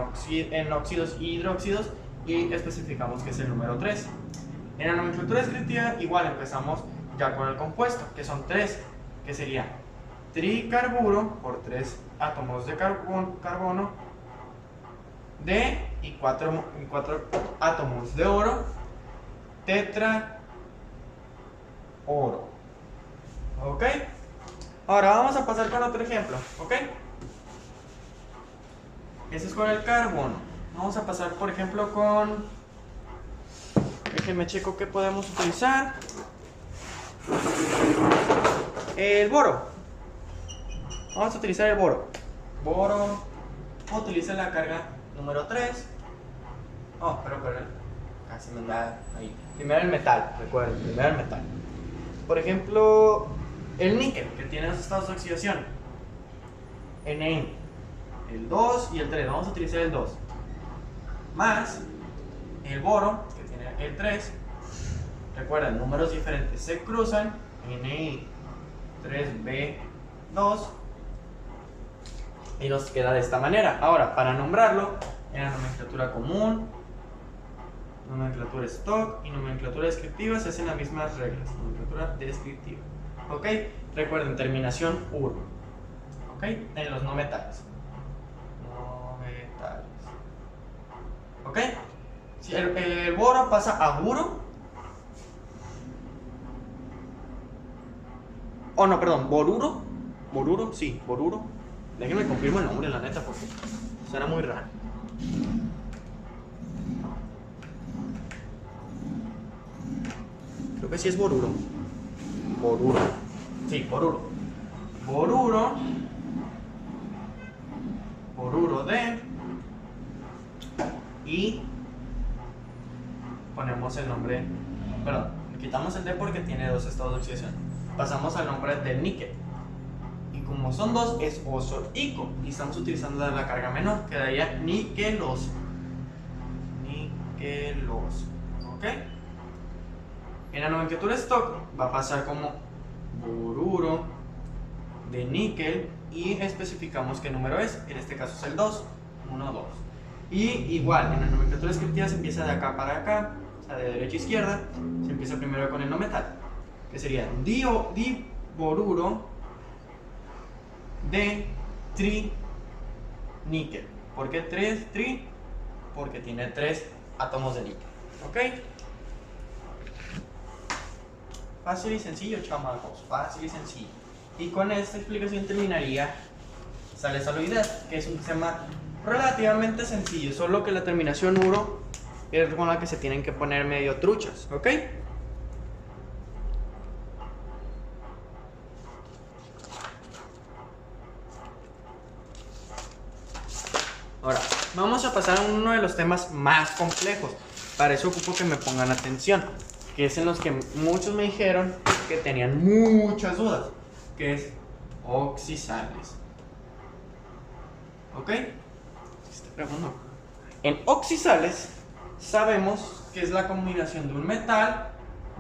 óxidos y hidróxidos, y especificamos que es el número 3. En la nomenclatura descriptiva igual empezamos ya con el compuesto, que son 3, que sería tricarburo por 3 átomos de carbono, y 4 átomos de oro, tetra oro. ¿Ok? Ahora vamos a pasar con otro ejemplo. ¿Ok? Ese es con el carbono. Vamos a pasar, por ejemplo, con... Déjenme checo qué podemos utilizar. El boro. Vamos a utilizar el boro. Boro. Utiliza la carga número 3. Oh, pero casi me da ahí. Primero el metal, recuerden, primero el metal. Por ejemplo, el níquel, que tiene dos estados de oxidación. Ne, el 2 y el 3. Vamos a utilizar el 2. Más el boro, que tiene el 3. Recuerden, números diferentes se cruzan. Ne 3B2. Y nos queda de esta manera. Ahora, para nombrarlo, en la nomenclatura común, nomenclatura stock y nomenclatura descriptiva se hacen las mismas reglas. Nomenclatura descriptiva. ¿Ok? Recuerden, terminación uro. ¿Ok? En los no metales. No metales. ¿Ok? Si el boro pasa a buro. Oh, no, perdón, boruro. Boruro, sí, boruro. Déjenme confirmo el nombre, la neta, porque suena muy raro. Creo que sí es boruro. Boruro. Sí, boruro. Boruro. Boruro de. Y ponemos el nombre. Perdón, quitamos el de porque tiene dos estados de oxidación. Pasamos al nombre del níquel. Y como son dos, es oso ico. Y estamos utilizando la carga menor. Quedaría niqueloso. Niqueloso. ¿Ok? En la nomenclatura stock va a pasar como boruro de níquel y especificamos qué número es. En este caso es el 2. 1, 2. Y igual, en la nomenclatura descriptiva se empieza de acá para acá, o sea, de derecha a izquierda. Se empieza primero con el no metal, que sería diboruro de triníquel. ¿Por qué 3 tri? Porque tiene 3 átomos de níquel. ¿Ok? Fácil y sencillo, chamacos. Fácil y sencillo. Y con esta explicación terminaría sales aloideas, que es un tema relativamente sencillo, solo que la terminación uro es con la que se tienen que poner medio truchas. ¿Ok? Ahora, vamos a pasar a uno de los temas más complejos. Para eso ocupo que me pongan atención, que es en los que muchos me dijeron que tenían muchas dudas, que es oxisales. ¿Ok? En oxisales sabemos que es la combinación de un metal,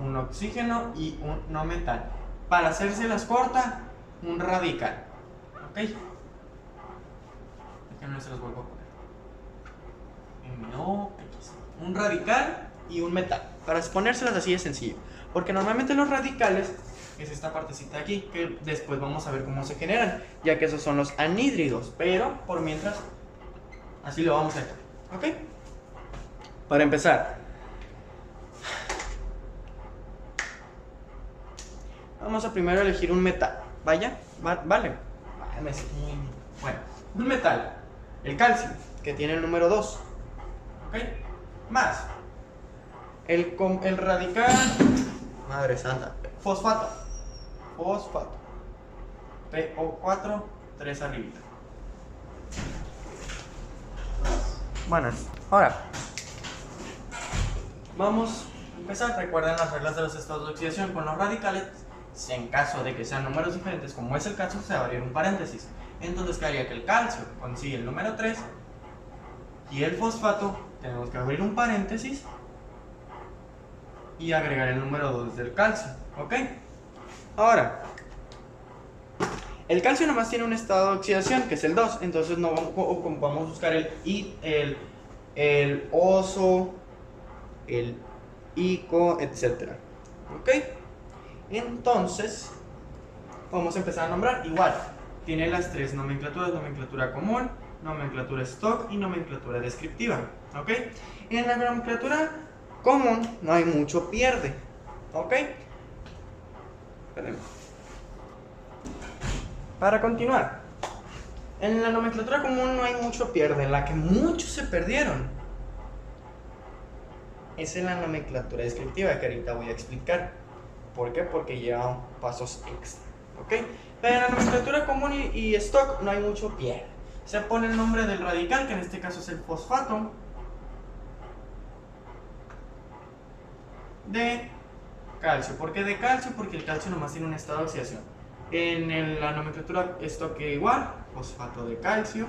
un oxígeno y un no metal. Para hacérselas corta, un radical. ¿Ok? Déjenme se los vuelvo a poner. MOX. Un radical y un metal. Para ponérselas así de sencillo. Porque normalmente los radicales es esta partecita de aquí, que después vamos a ver cómo se generan, ya que esos son los anhídridos. Pero por mientras, así lo vamos a hacer. ¿Ok? Para empezar, vamos a primero elegir un metal. Vale. Bueno, un metal. El calcio, que tiene el número 2. ¿Ok? Más el radical, madre santa, fosfato. PO4, 3 arribita. Bueno, ahora vamos a empezar. Recuerden las reglas de los estados de oxidación con los radicales. En caso de que sean números diferentes, como es el caso, se va a abrir un paréntesis. Entonces quedaría que el calcio consigue el número 3 y el fosfato tenemos que abrir un paréntesis y agregar el número 2 del calcio. ¿Ok? Ahora, el calcio nomás tiene un estado de oxidación, que es el 2. Entonces no vamos a buscar el oso, el ico, etc. ¿Ok? Entonces, vamos a empezar a nombrar. Igual, tiene las 3 nomenclaturas: nomenclatura común, nomenclatura stock y nomenclatura descriptiva. ¿Ok? En la nomenclatura común no hay mucho pierde. ¿Ok? Espérenme. Para continuar, en la nomenclatura común no hay mucho pierde. En la que muchos se perdieron es en la nomenclatura descriptiva, que ahorita voy a explicar. ¿Por qué? Porque llevan pasos extra. ¿Ok? Pero en la nomenclatura común y stock no hay mucho pierde. Se pone el nombre del radical, que en este caso es el fosfato, de calcio. ¿Por qué de calcio? Porque el calcio nomás tiene un estado de oxidación. En la nomenclatura stock igual, fosfato de calcio.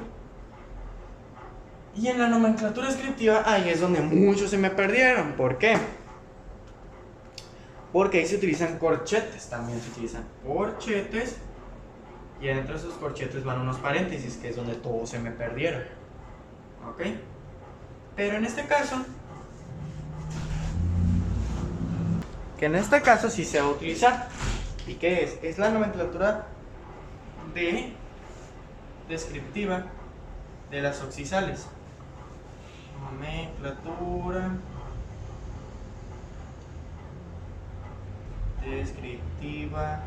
Y en la nomenclatura descriptiva, ahí es donde muchos se me perdieron. ¿Por qué? Porque ahí se utilizan corchetes, también se utilizan corchetes. Y dentro de esos corchetes van unos paréntesis, que es donde todos se me perdieron. ¿Ok? Pero en este caso, sí se va a utilizar. ¿Y qué es? Es la nomenclatura descriptiva de las oxisales. Nomenclatura descriptiva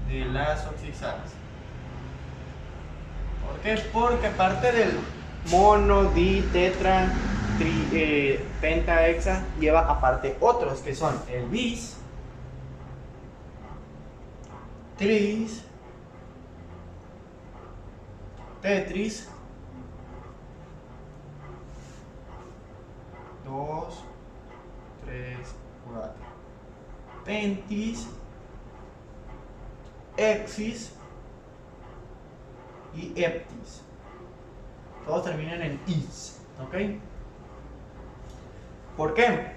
de las oxisales. ¿Por qué? Porque aparte del mono, di, tetra, penta, hexa, lleva aparte otros que son el bis, tris, tetris, 2, 3, 4, pentis, hexis y heptis. Todos terminan en is. ¿Ok? ¿Por qué?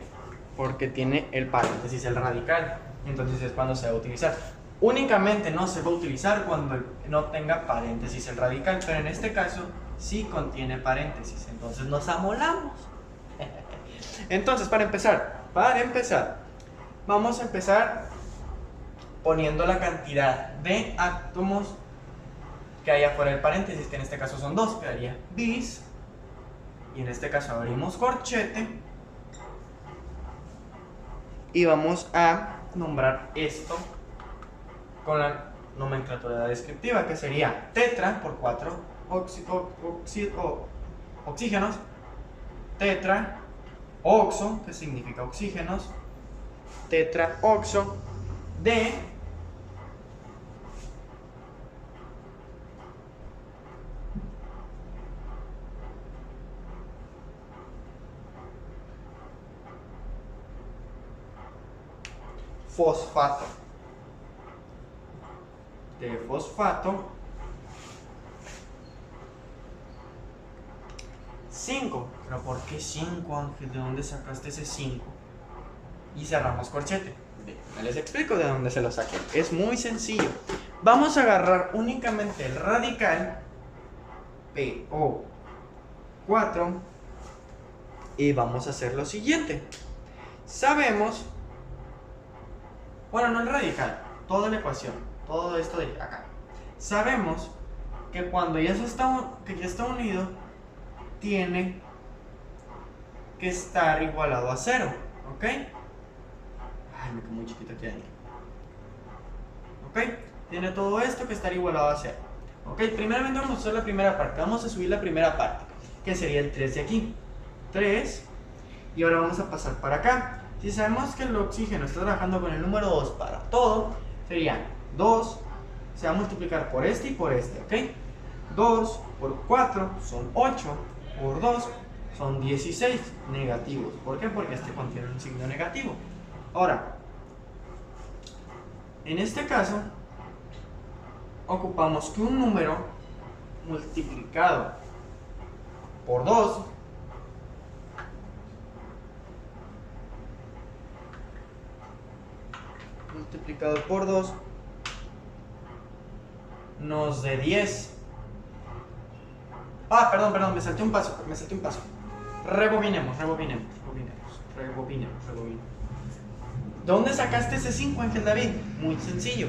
Porque tiene el paréntesis, el radical. Entonces es cuando se va a utilizar. Únicamente no se va a utilizar cuando no tenga paréntesis el radical, pero en este caso sí contiene paréntesis. Entonces nos amolamos. Entonces, para empezar, vamos a empezar poniendo la cantidad de átomos que hay afuera del paréntesis, que en este caso son 2, quedaría bis, y en este caso abrimos corchete y vamos a nombrar esto con la nomenclatura descriptiva, que sería tetra por 4 oxígenos, tetra oxo, que significa oxígenos, tetra oxo de fosfato. De fosfato 5. ¿Pero por qué 5, Ángel? ¿De dónde sacaste ese 5? Y cerramos corchete. Les explico de dónde se lo saqué. Es muy sencillo. Vamos a agarrar únicamente el radical PO4 y vamos a hacer lo siguiente. Sabemos bueno, no el radical, toda la ecuación, todo esto de acá. Sabemos que cuando ya está unido, tiene que estar igualado a 0, ¿ok? Ay, me quedó muy chiquito aquí adentro. ¿Ok? Tiene todo esto que estar igualado a 0. ¿Ok? Primeramente vamos a hacer la primera parte. Vamos a subir la primera parte, que sería el 3 de aquí. 3. Y ahora vamos a pasar para acá. Si sabemos que el oxígeno está trabajando con el número 2 para todo, sería 2, se va a multiplicar por este y por este, ¿ok? 2 por 4 son 8, por 2 son 16 negativos. ¿Por qué? Porque este contiene un signo negativo. Ahora, en este caso, ocupamos que un número multiplicado por 2 nos dé 10. Ah, perdón, me salté un paso. Rebobinemos. ¿De dónde sacaste ese 5, Ángel David? Muy sencillo.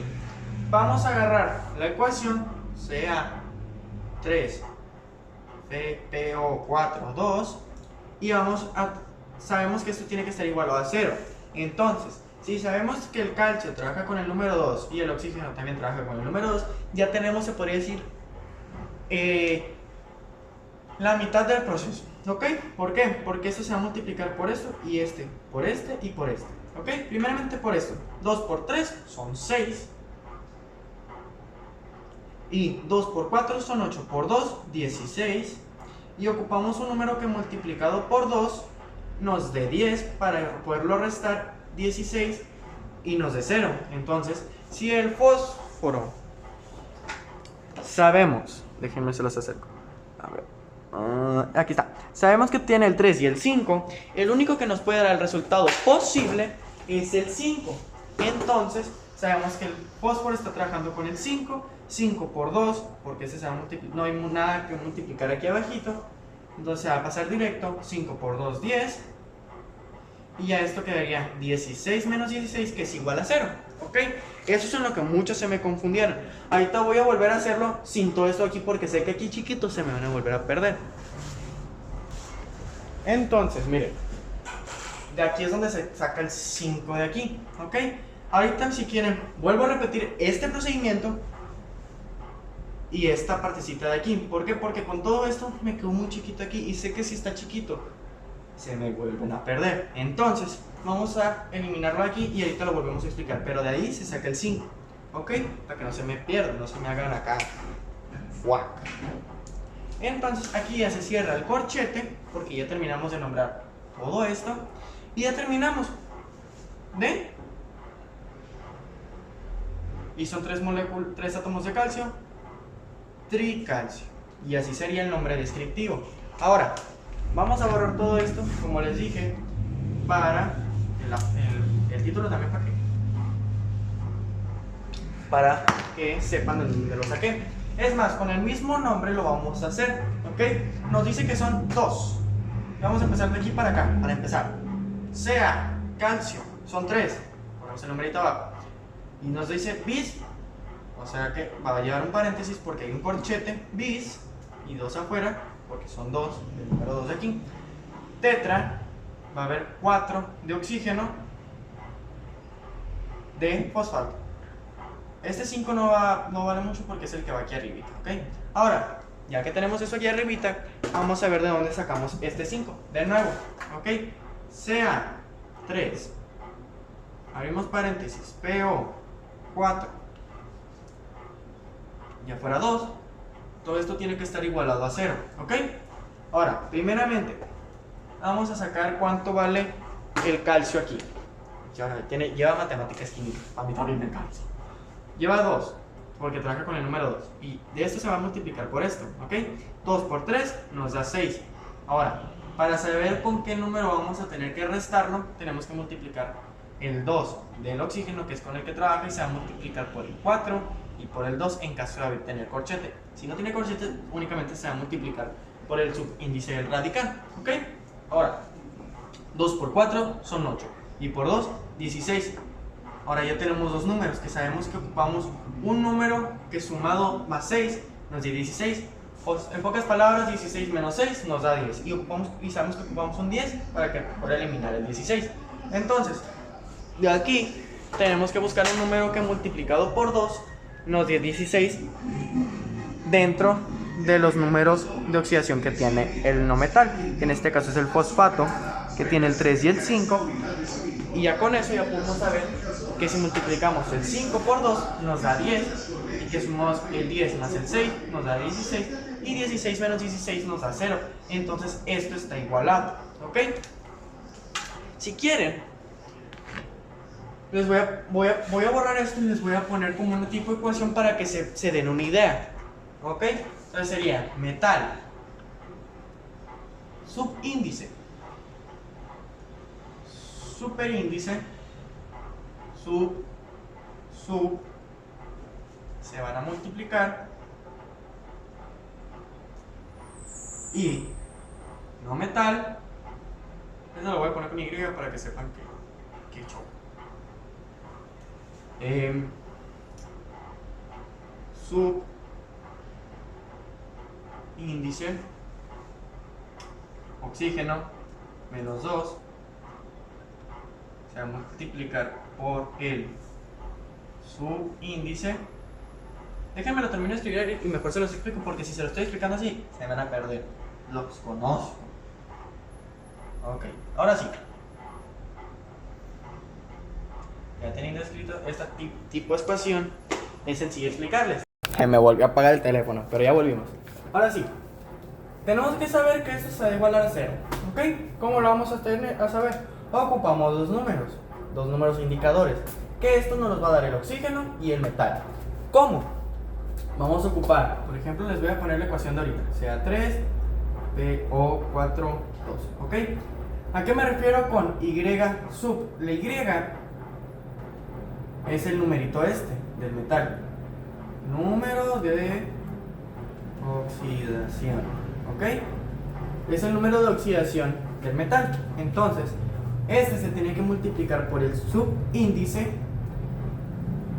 Vamos a agarrar la ecuación CA3 PO4 2 y sabemos que esto tiene que estar igualado a 0. Entonces, si sabemos que el calcio trabaja con el número 2 y el oxígeno también trabaja con el número 2, ya tenemos, se podría decir, la mitad del proceso. ¿Ok? ¿Por qué? Porque esto se va a multiplicar por esto y este, por este y por este. ¿Ok? Primeramente por esto. 2 por 3 son 6. Y 2 por 4 son 8. Por 2, 16. Y ocupamos un número que multiplicado por 2 nos dé 10 para poderlo restar 16 y nos dé 0. Entonces, si el fósforo sabemos, déjenme se los acerco. A ver. Aquí está. Sabemos que tiene el 3 y el 5. El único que nos puede dar el resultado posible es el 5. Entonces, sabemos que el fósforo está trabajando con el 5. 5 por 2, porque ese se va a multiplicar, no hay nada que multiplicar aquí abajito. Entonces va a pasar directo. 5 por 2, 10. Y ya esto quedaría 16 menos 16, que es igual a 0. ¿Ok? Eso es en lo que muchos se me confundieron. Ahorita voy a volver a hacerlo sin todo esto aquí, porque sé que aquí chiquitos se me van a volver a perder. Entonces, miren, de aquí es donde se saca el 5 de aquí. ¿Ok? Ahorita, si quieren, vuelvo a repetir este procedimiento y esta partecita de aquí. ¿Por qué? Porque con todo esto me quedó muy chiquito aquí y sé que si está chiquito se me vuelven a perder. Entonces vamos a eliminarlo aquí y ahorita lo volvemos a explicar, pero de ahí se saca el 5, ¿ok? Para que no se me pierdan, no se me hagan acá ¡fuac! Entonces aquí ya se cierra el corchete, porque ya terminamos de nombrar todo esto y ya terminamos y son 3 átomos de calcio, tricalcio, y así sería el nombre descriptivo. Ahora vamos a borrar todo esto, como les dije, para el título también, para que sepan de dónde lo saqué. Es más, con el mismo nombre lo vamos a hacer, ¿ok? Nos dice que son 2. Vamos a empezar de aquí para acá, para empezar. Ca, calcio, son 3. Ponemos el numerito abajo. Y nos dice bis, o sea que va a llevar un paréntesis porque hay un corchete, bis, y 2 afuera, porque son 2, el número 2 de aquí. Tetra, va a haber 4 de oxígeno, de fosfato. Este 5 no vale mucho porque es el que va aquí arribita, ¿ok? Ahora, ya que tenemos eso aquí arribita, vamos a ver de dónde sacamos este 5. De nuevo, ¿ok? Ca3, abrimos paréntesis, PO4, y afuera 2. Todo esto tiene que estar igualado a 0, ¿ok? Ahora, primeramente, vamos a sacar cuánto vale el calcio aquí. Lleva matemáticas químicas, para mí también me calcio. Lleva 2, porque trabaja con el número 2. Y de esto se va a multiplicar por esto, ¿ok? 2 por 3 nos da 6. Ahora, para saber con qué número vamos a tener que restarlo, tenemos que multiplicar el 2 del oxígeno, que es con el que trabaja, y se va a multiplicar por el 4 y por el 2 en caso de tener corchete. Si no tiene corchete, únicamente se va a multiplicar por el subíndice del radical, ¿ok? Ahora, 2 por 4 son 8 y por 2, 16. ahora ya tenemos dos números que sabemos que ocupamos un número que sumado más 6 nos da 16. O, en pocas palabras, 16 menos 6 nos da 10. Y sabemos que ocupamos un 10 para eliminar el 16. Entonces, de aquí tenemos que buscar un número que multiplicado por 2 nos dé 16 dentro de los números de oxidación que tiene el no metal, que en este caso es el fosfato, que tiene el 3 y el 5. Y ya con eso ya podemos saber que si multiplicamos el 5 por 2 nos da 10, y que sumamos el 10 más el 6 nos da 16, y 16 menos 16 nos da 0. Entonces esto está igualado, ¿ok? Si quieren, les voy a borrar esto y les voy a poner como un tipo de ecuación para que se den una idea, ¿ok? Entonces sería metal subíndice superíndice sub se van a multiplicar, y no metal, eso lo voy a poner con Y para que sepan que show. Subíndice oxígeno menos 2 se va a multiplicar por el subíndice. Déjenme lo termino de escribir y mejor se los explico, porque si se lo estoy explicando así se van a perder. Los conozco. Ok, ahora sí. Ya teniendo escrito este tipo de ecuación, es sencillo explicarles. Me volvió a apagar el teléfono, pero ya volvimos. Ahora sí, tenemos que saber que esto se va a igualar a 0. ¿Ok? ¿Cómo lo vamos a saber? Ocupamos dos números indicadores, que esto nos los va a dar el oxígeno y el metal. ¿Cómo? Vamos a ocupar, por ejemplo, les voy a poner la ecuación de ahorita, sea 3 PO4 2, ¿ok? ¿A qué me refiero con Y sub? La Y es el numerito este del metal, número de oxidación, ¿ok? Es el número de oxidación del metal. Entonces, este se tiene que multiplicar por el subíndice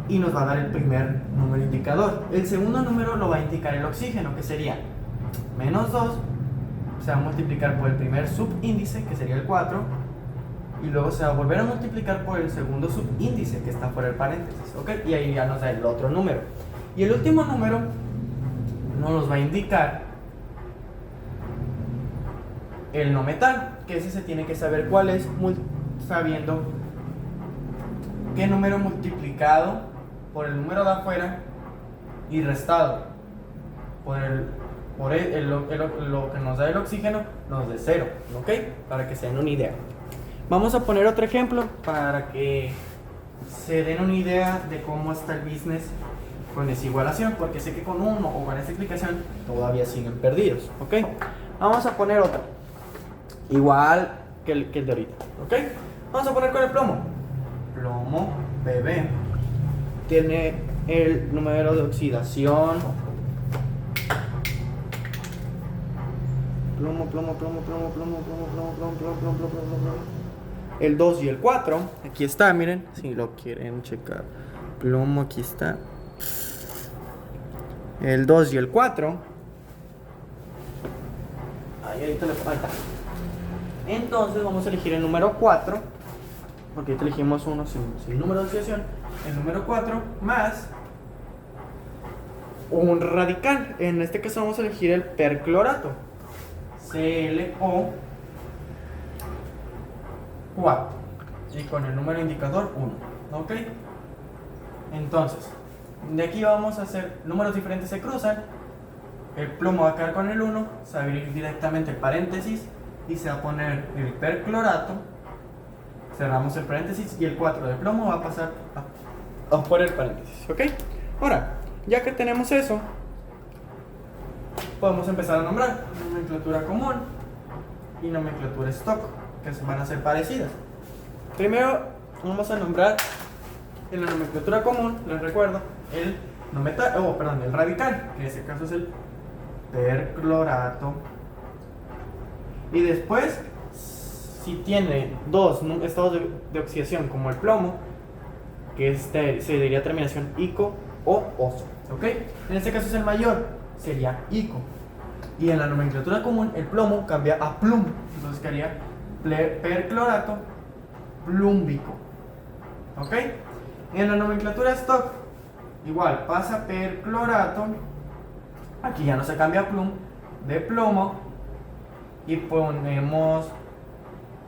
y nos va a dar el primer número indicador. El segundo número lo va a indicar el oxígeno, que sería menos 2, se va a multiplicar por el primer subíndice, que sería el 4, y luego se va a volver a multiplicar por el segundo subíndice, que está por el paréntesis, ¿ok? Y ahí ya nos da el otro número. Y el último número nos va a indicar el no metal, que ese se tiene que saber cuál es, sabiendo qué número multiplicado por el número de afuera y restado por lo que nos da el oxígeno, nos da 0, ¿ok? Para que se den una idea. Vamos a poner otro ejemplo para que se den una idea de cómo está el business con esa igualación, porque sé que con uno o con esta explicación todavía siguen perdidos, ¿ok? Vamos a poner otra, igual que el de ahorita, ¿ok? Vamos a poner con el plomo. Plomo Pb tiene el número de oxidación. Plomo. El 2 y el 4. Aquí está, miren, si lo quieren checar. Plomo, aquí está. El 2 y el 4. Ahí está. Entonces vamos a elegir el número 4, porque ahorita elegimos uno sin número de oxidación. El número 4 más un radical. En este caso vamos a elegir el perclorato, ClO4, y con el número indicador 1, ¿ok? Entonces, de aquí vamos a hacer números diferentes, se cruzan. El plomo va a quedar con el 1, se va a abrir directamente el paréntesis y se va a poner el perclorato. Cerramos el paréntesis y el 4 de plomo va a pasar por el paréntesis, ¿ok? Ahora, ya que tenemos eso, podemos empezar a nombrar nomenclatura común y nomenclatura stock, que van a ser parecidas. Primero vamos a nombrar en la nomenclatura común, les recuerdo, el radical, que en este caso es el perclorato. Y después, si tiene dos estados de oxidación como el plomo, que se diría terminación ico o oso, ¿ok? En este caso es el mayor, sería ico. Y en la nomenclatura común, el plomo cambia a plum, entonces quedaría perclorato plúmbico, ¿ok? En la nomenclatura stock, igual, pasa perclorato, aquí ya no se cambia a plum, de plomo, y ponemos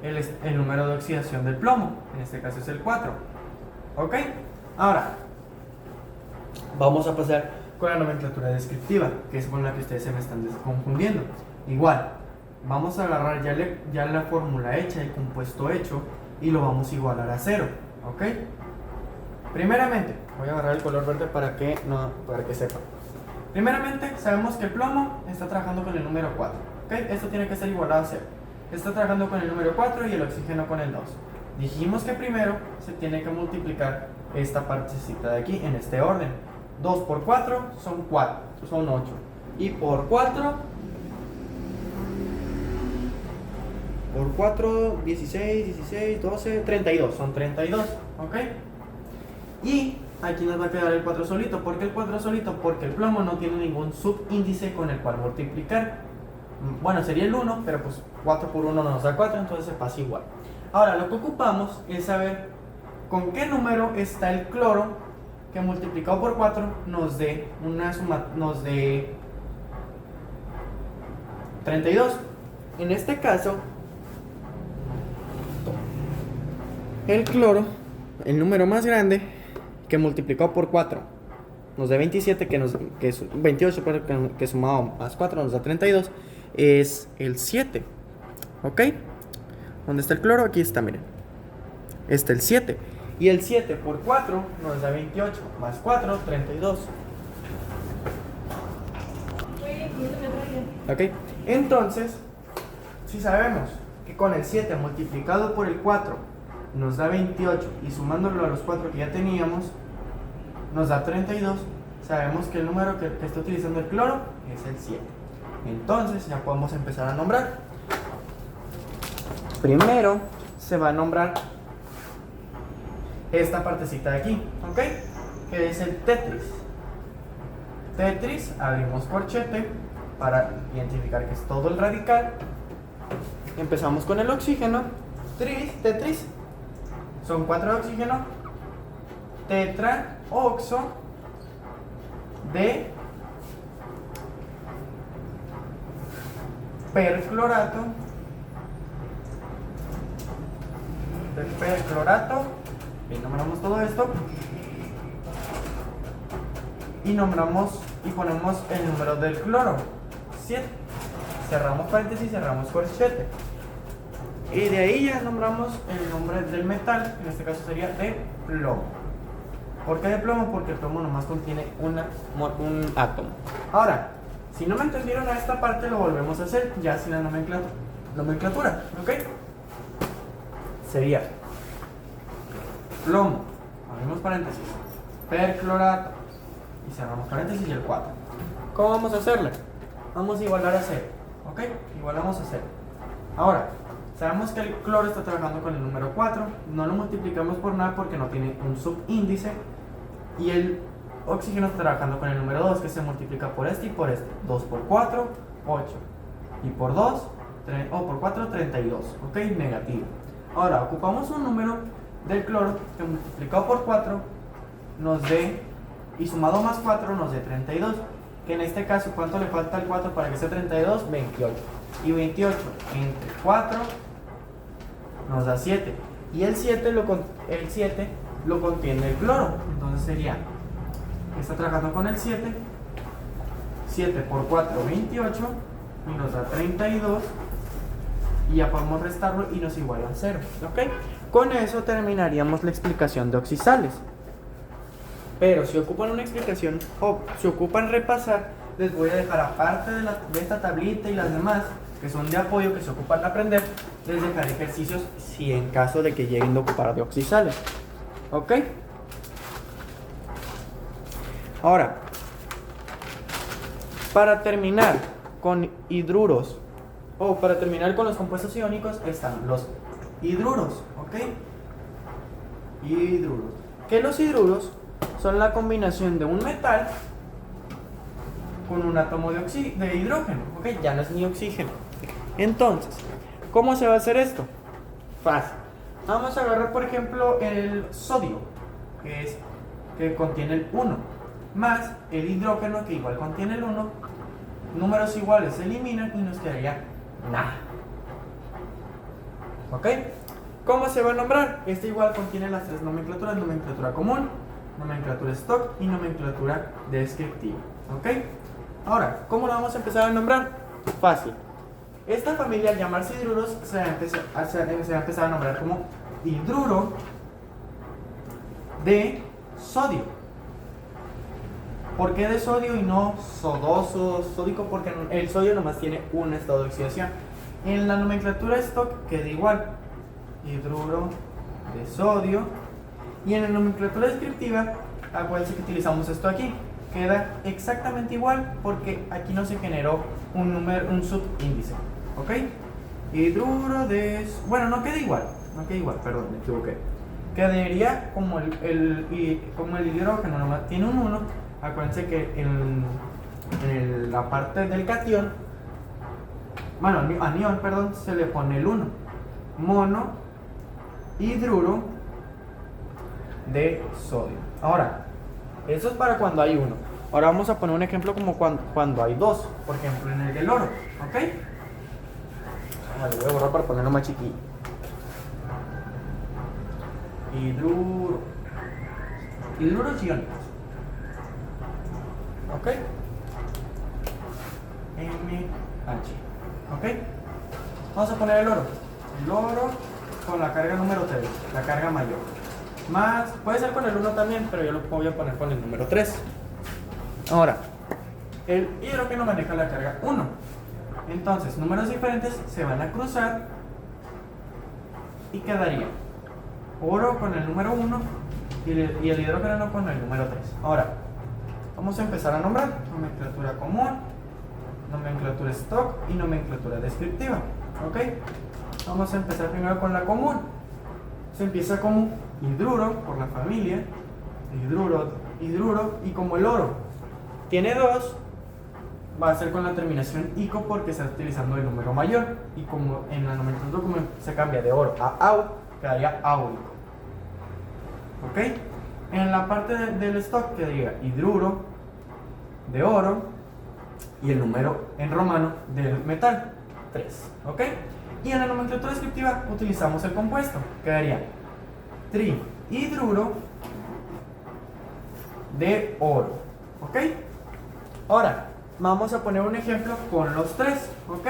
el número de oxidación del plomo, en este caso es el 4, ¿ok? Ahora, vamos a pasar con la nomenclatura descriptiva, que es con la que ustedes se me están confundiendo. Igual, vamos a agarrar ya la fórmula hecha, el compuesto hecho, y lo vamos a igualar a 0, ¿ok? Primeramente, voy a agarrar el color verde para que sepa. Primeramente, sabemos que el plomo está trabajando con el número 4, ¿ok? Esto tiene que ser igualado a 0. Está trabajando con el número 4 y el oxígeno con el 2. Dijimos que primero se tiene que multiplicar esta partecita de aquí en este orden. 2 por 4 son 8. Y por 4, 16, 12, 32. Son 32, ¿ok? Y aquí nos va a quedar el 4 solito. ¿Por qué el 4 solito? Porque el plomo no tiene ningún subíndice con el cual multiplicar. Bueno, sería el 1, pero pues 4 por 1 nos da 4, entonces se pasa igual. Ahora, lo que ocupamos es saber con qué número está el cloro que multiplicado por 4 nos dé 32. En este caso, el cloro, el número más grande que multiplicado por 4 nos da 27, que es 28, pero que sumado más 4 nos da 32, es el 7, ¿ok? ¿Dónde está el cloro? Aquí está, miren. Está el 7. Y el 7 por 4 nos da 28, más 4, 32. ¿Ok? Entonces, si sabemos que con el 7 multiplicado por el 4 nos da 28 y sumándolo a los 4 que ya teníamos nos da 32, sabemos que el número que está utilizando el cloro es el 7. Entonces ya podemos empezar a nombrar. Primero se va a nombrar esta partecita de aquí, ¿ok? Que es el tetris. Tetris, abrimos corchete para identificar que es todo el radical. Empezamos con el oxígeno. Tetris, son 4 de oxígeno. Tetra, oxo, de perclorato, y nombramos todo esto y ponemos el número del cloro, 7. Cerramos paréntesis, cerramos corchete, y de ahí ya nombramos el nombre del metal, en este caso sería de plomo. ¿Por qué de plomo? Porque el plomo nomás contiene un átomo. Ahora, si no me entendieron a esta parte, lo volvemos a hacer ya sin la nomenclatura, ¿ok? Sería plomo, abrimos paréntesis, perclorato, y cerramos paréntesis y el 4. ¿Cómo vamos a hacerle? Vamos a igualar a 0, ¿ok? Igualamos a 0. Ahora, sabemos que el cloro está trabajando con el número 4, no lo multiplicamos por nada porque no tiene un subíndice, y el oxígeno está trabajando con el número 2, que se multiplica por este y por este. 2 por 4, 8, y por 4, 32, ¿ok? Negativo. Ahora, ocupamos un número del cloro que multiplicado por 4 nos dé, y sumado más 4 nos dé 32, que en este caso, ¿cuánto le falta al 4 para que sea 32? 28. Y 28 entre 4 nos da 7. Y el 7 lo contiene el cloro. Entonces sería, está trabajando con el 7. 7 por 4, 28. Y nos da 32. Y ya podemos restarlo y nos iguala a 0. ¿Ok? Con eso terminaríamos la explicación de oxisales. Pero si ocupan una explicación o si ocupan repasar, les voy a dejar, aparte de esta tablita y las demás que son de apoyo, que se ocupan de aprender, les dejaré ejercicios si en caso de que lleguen a ocupar de oxisales. ¿Ok? Ahora, para terminar con hidruros, o para terminar con los compuestos iónicos, están los hidruros. ¿Ok? Hidruros. que los hidruros son la combinación de un metal con un átomo de hidrógeno, ¿ok? Ya no es ni oxígeno. Entonces, ¿cómo se va a hacer esto? Fácil. Vamos a agarrar, por ejemplo, el sodio, que contiene el 1, más el hidrógeno, que igual contiene el 1. Números iguales se eliminan y nos quedaría nada. ¿Ok? ¿Cómo se va a nombrar? Este igual contiene las tres nomenclaturas: nomenclatura común, nomenclatura stock y nomenclatura descriptiva. ¿Ok? Ahora, ¿cómo lo vamos a empezar a nombrar? Fácil. Esta familia, al llamarse hidruros, se va a empezar a nombrar como hidruro de sodio. ¿Por qué de sodio y no sodoso, sódico? Porque el sodio nomás tiene un estado de oxidación. En la nomenclatura stock queda igual, hidruro de sodio. Y en la nomenclatura descriptiva, acuérdense que utilizamos esto aquí, queda exactamente igual porque aquí no se generó un subíndice. ¿Ok? Hidruro de... Bueno, no queda igual, perdón, me equivoqué. Quedaría como como el hidrógeno nomás tiene un 1. Acuérdense que en la parte del catión, bueno, anión, perdón, se le pone el 1. Mono hidruro de sodio. Ahora, eso es para cuando hay 1. Ahora vamos a poner un ejemplo como cuando hay 2. Por ejemplo, en el del oro. ¿Ok? Lo voy a borrar para ponerlo más chiquillo. Hidruros iónicos. ¿Ok? NH. ¿Ok? Vamos a poner el oro. El oro con la carga número 3, la carga mayor. Más, puede ser con el 1 también, pero yo lo voy a poner con el número 3. Ahora, el hidrógeno maneja la carga 1. Entonces, números diferentes se van a cruzar y quedaría oro con el número 1 y el hidrógeno con el número 3. Ahora, vamos a empezar a nombrar nomenclatura común, nomenclatura stock y nomenclatura descriptiva. ¿Ok? Vamos a empezar primero con la común. Se empieza como hidruro por la familia, hidruro, y como el oro tiene 2, va a ser con la terminación ico porque está utilizando el número mayor, y como en la nomenclatura común se cambia de oro a au, quedaría áurico. ¿Ok? En la parte del stock quedaría hidruro de oro y el número en romano del metal, 3. ¿Ok? Y en la nomenclatura descriptiva utilizamos el compuesto, quedaría trihidruro de oro. ¿Ok? Ahora, vamos a poner un ejemplo con los 3. ¿Ok?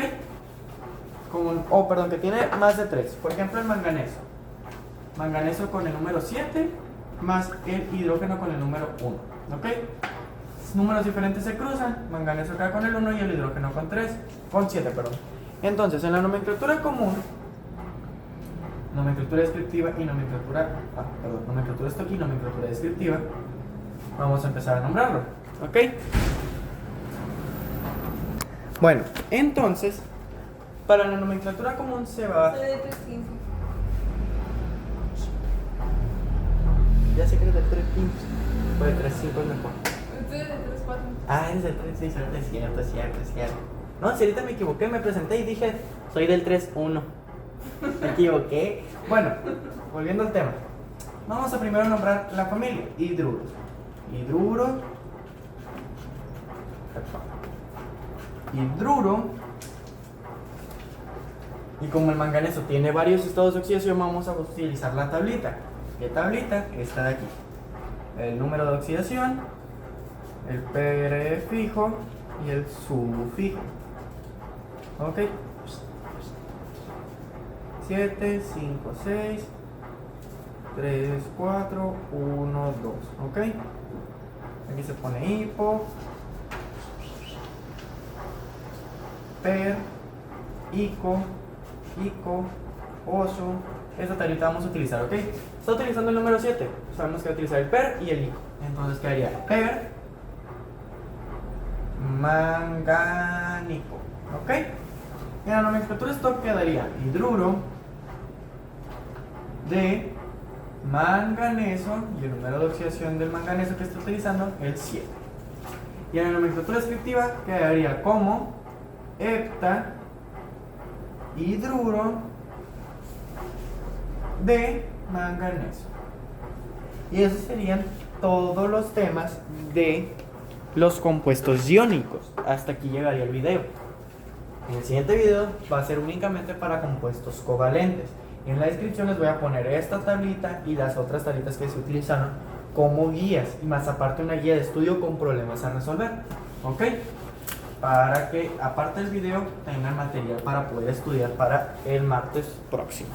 Perdón, que tiene más de 3. Por ejemplo, el manganeso. Manganeso con el número 7 más el hidrógeno con el número 1. ¿Ok? Números diferentes se cruzan. Manganeso acá con el 1 y el hidrógeno con 7, perdón. Entonces, en la nomenclatura común, nomenclatura descriptiva y nomenclatura stock y nomenclatura descriptiva, vamos a empezar a nombrarlo. ¿Ok? Bueno, entonces, para la nomenclatura común se va... Soy de 315. Ya sé que eres del 315. Pues el 35 es mejor. Estoy de 34. Ah, eres del 36, es cierto. No, si ahorita me equivoqué, me presenté y dije, soy del 31. Me equivoqué. Bueno, volviendo al tema. Vamos a primero nombrar la familia, hidruros. Hidruro. Y como el manganeso tiene varios estados de oxidación, vamos a utilizar la tablita. ¿Qué tablita? Esta de aquí. El número de oxidación, el prefijo y el sufijo. ¿Ok? 7, 5, 6, 3, 4, 1, 2. ¿Ok? Aquí se pone hipo, per, ico, oso. Esta tablita vamos a utilizar, ¿ok? Está utilizando el número 7. Sabemos que va a utilizar el per y el ico. Entonces quedaría per mangánico. ¿Ok? En la nomenclatura stock quedaría hidruro de manganeso y el número de oxidación del manganeso que está utilizando, el 7. Y en la nomenclatura descriptiva quedaría como heptahidruro de manganeso. Y esos serían todos los temas de los compuestos iónicos. Hasta aquí llegaría el video. En el siguiente video va a ser únicamente para compuestos covalentes. En la descripción les voy a poner esta tablita y las otras tablitas que se utilizaron como guías, y más aparte una guía de estudio con problemas a resolver, ¿ok? Para que aparte del video tengan material para poder estudiar para el martes próximo.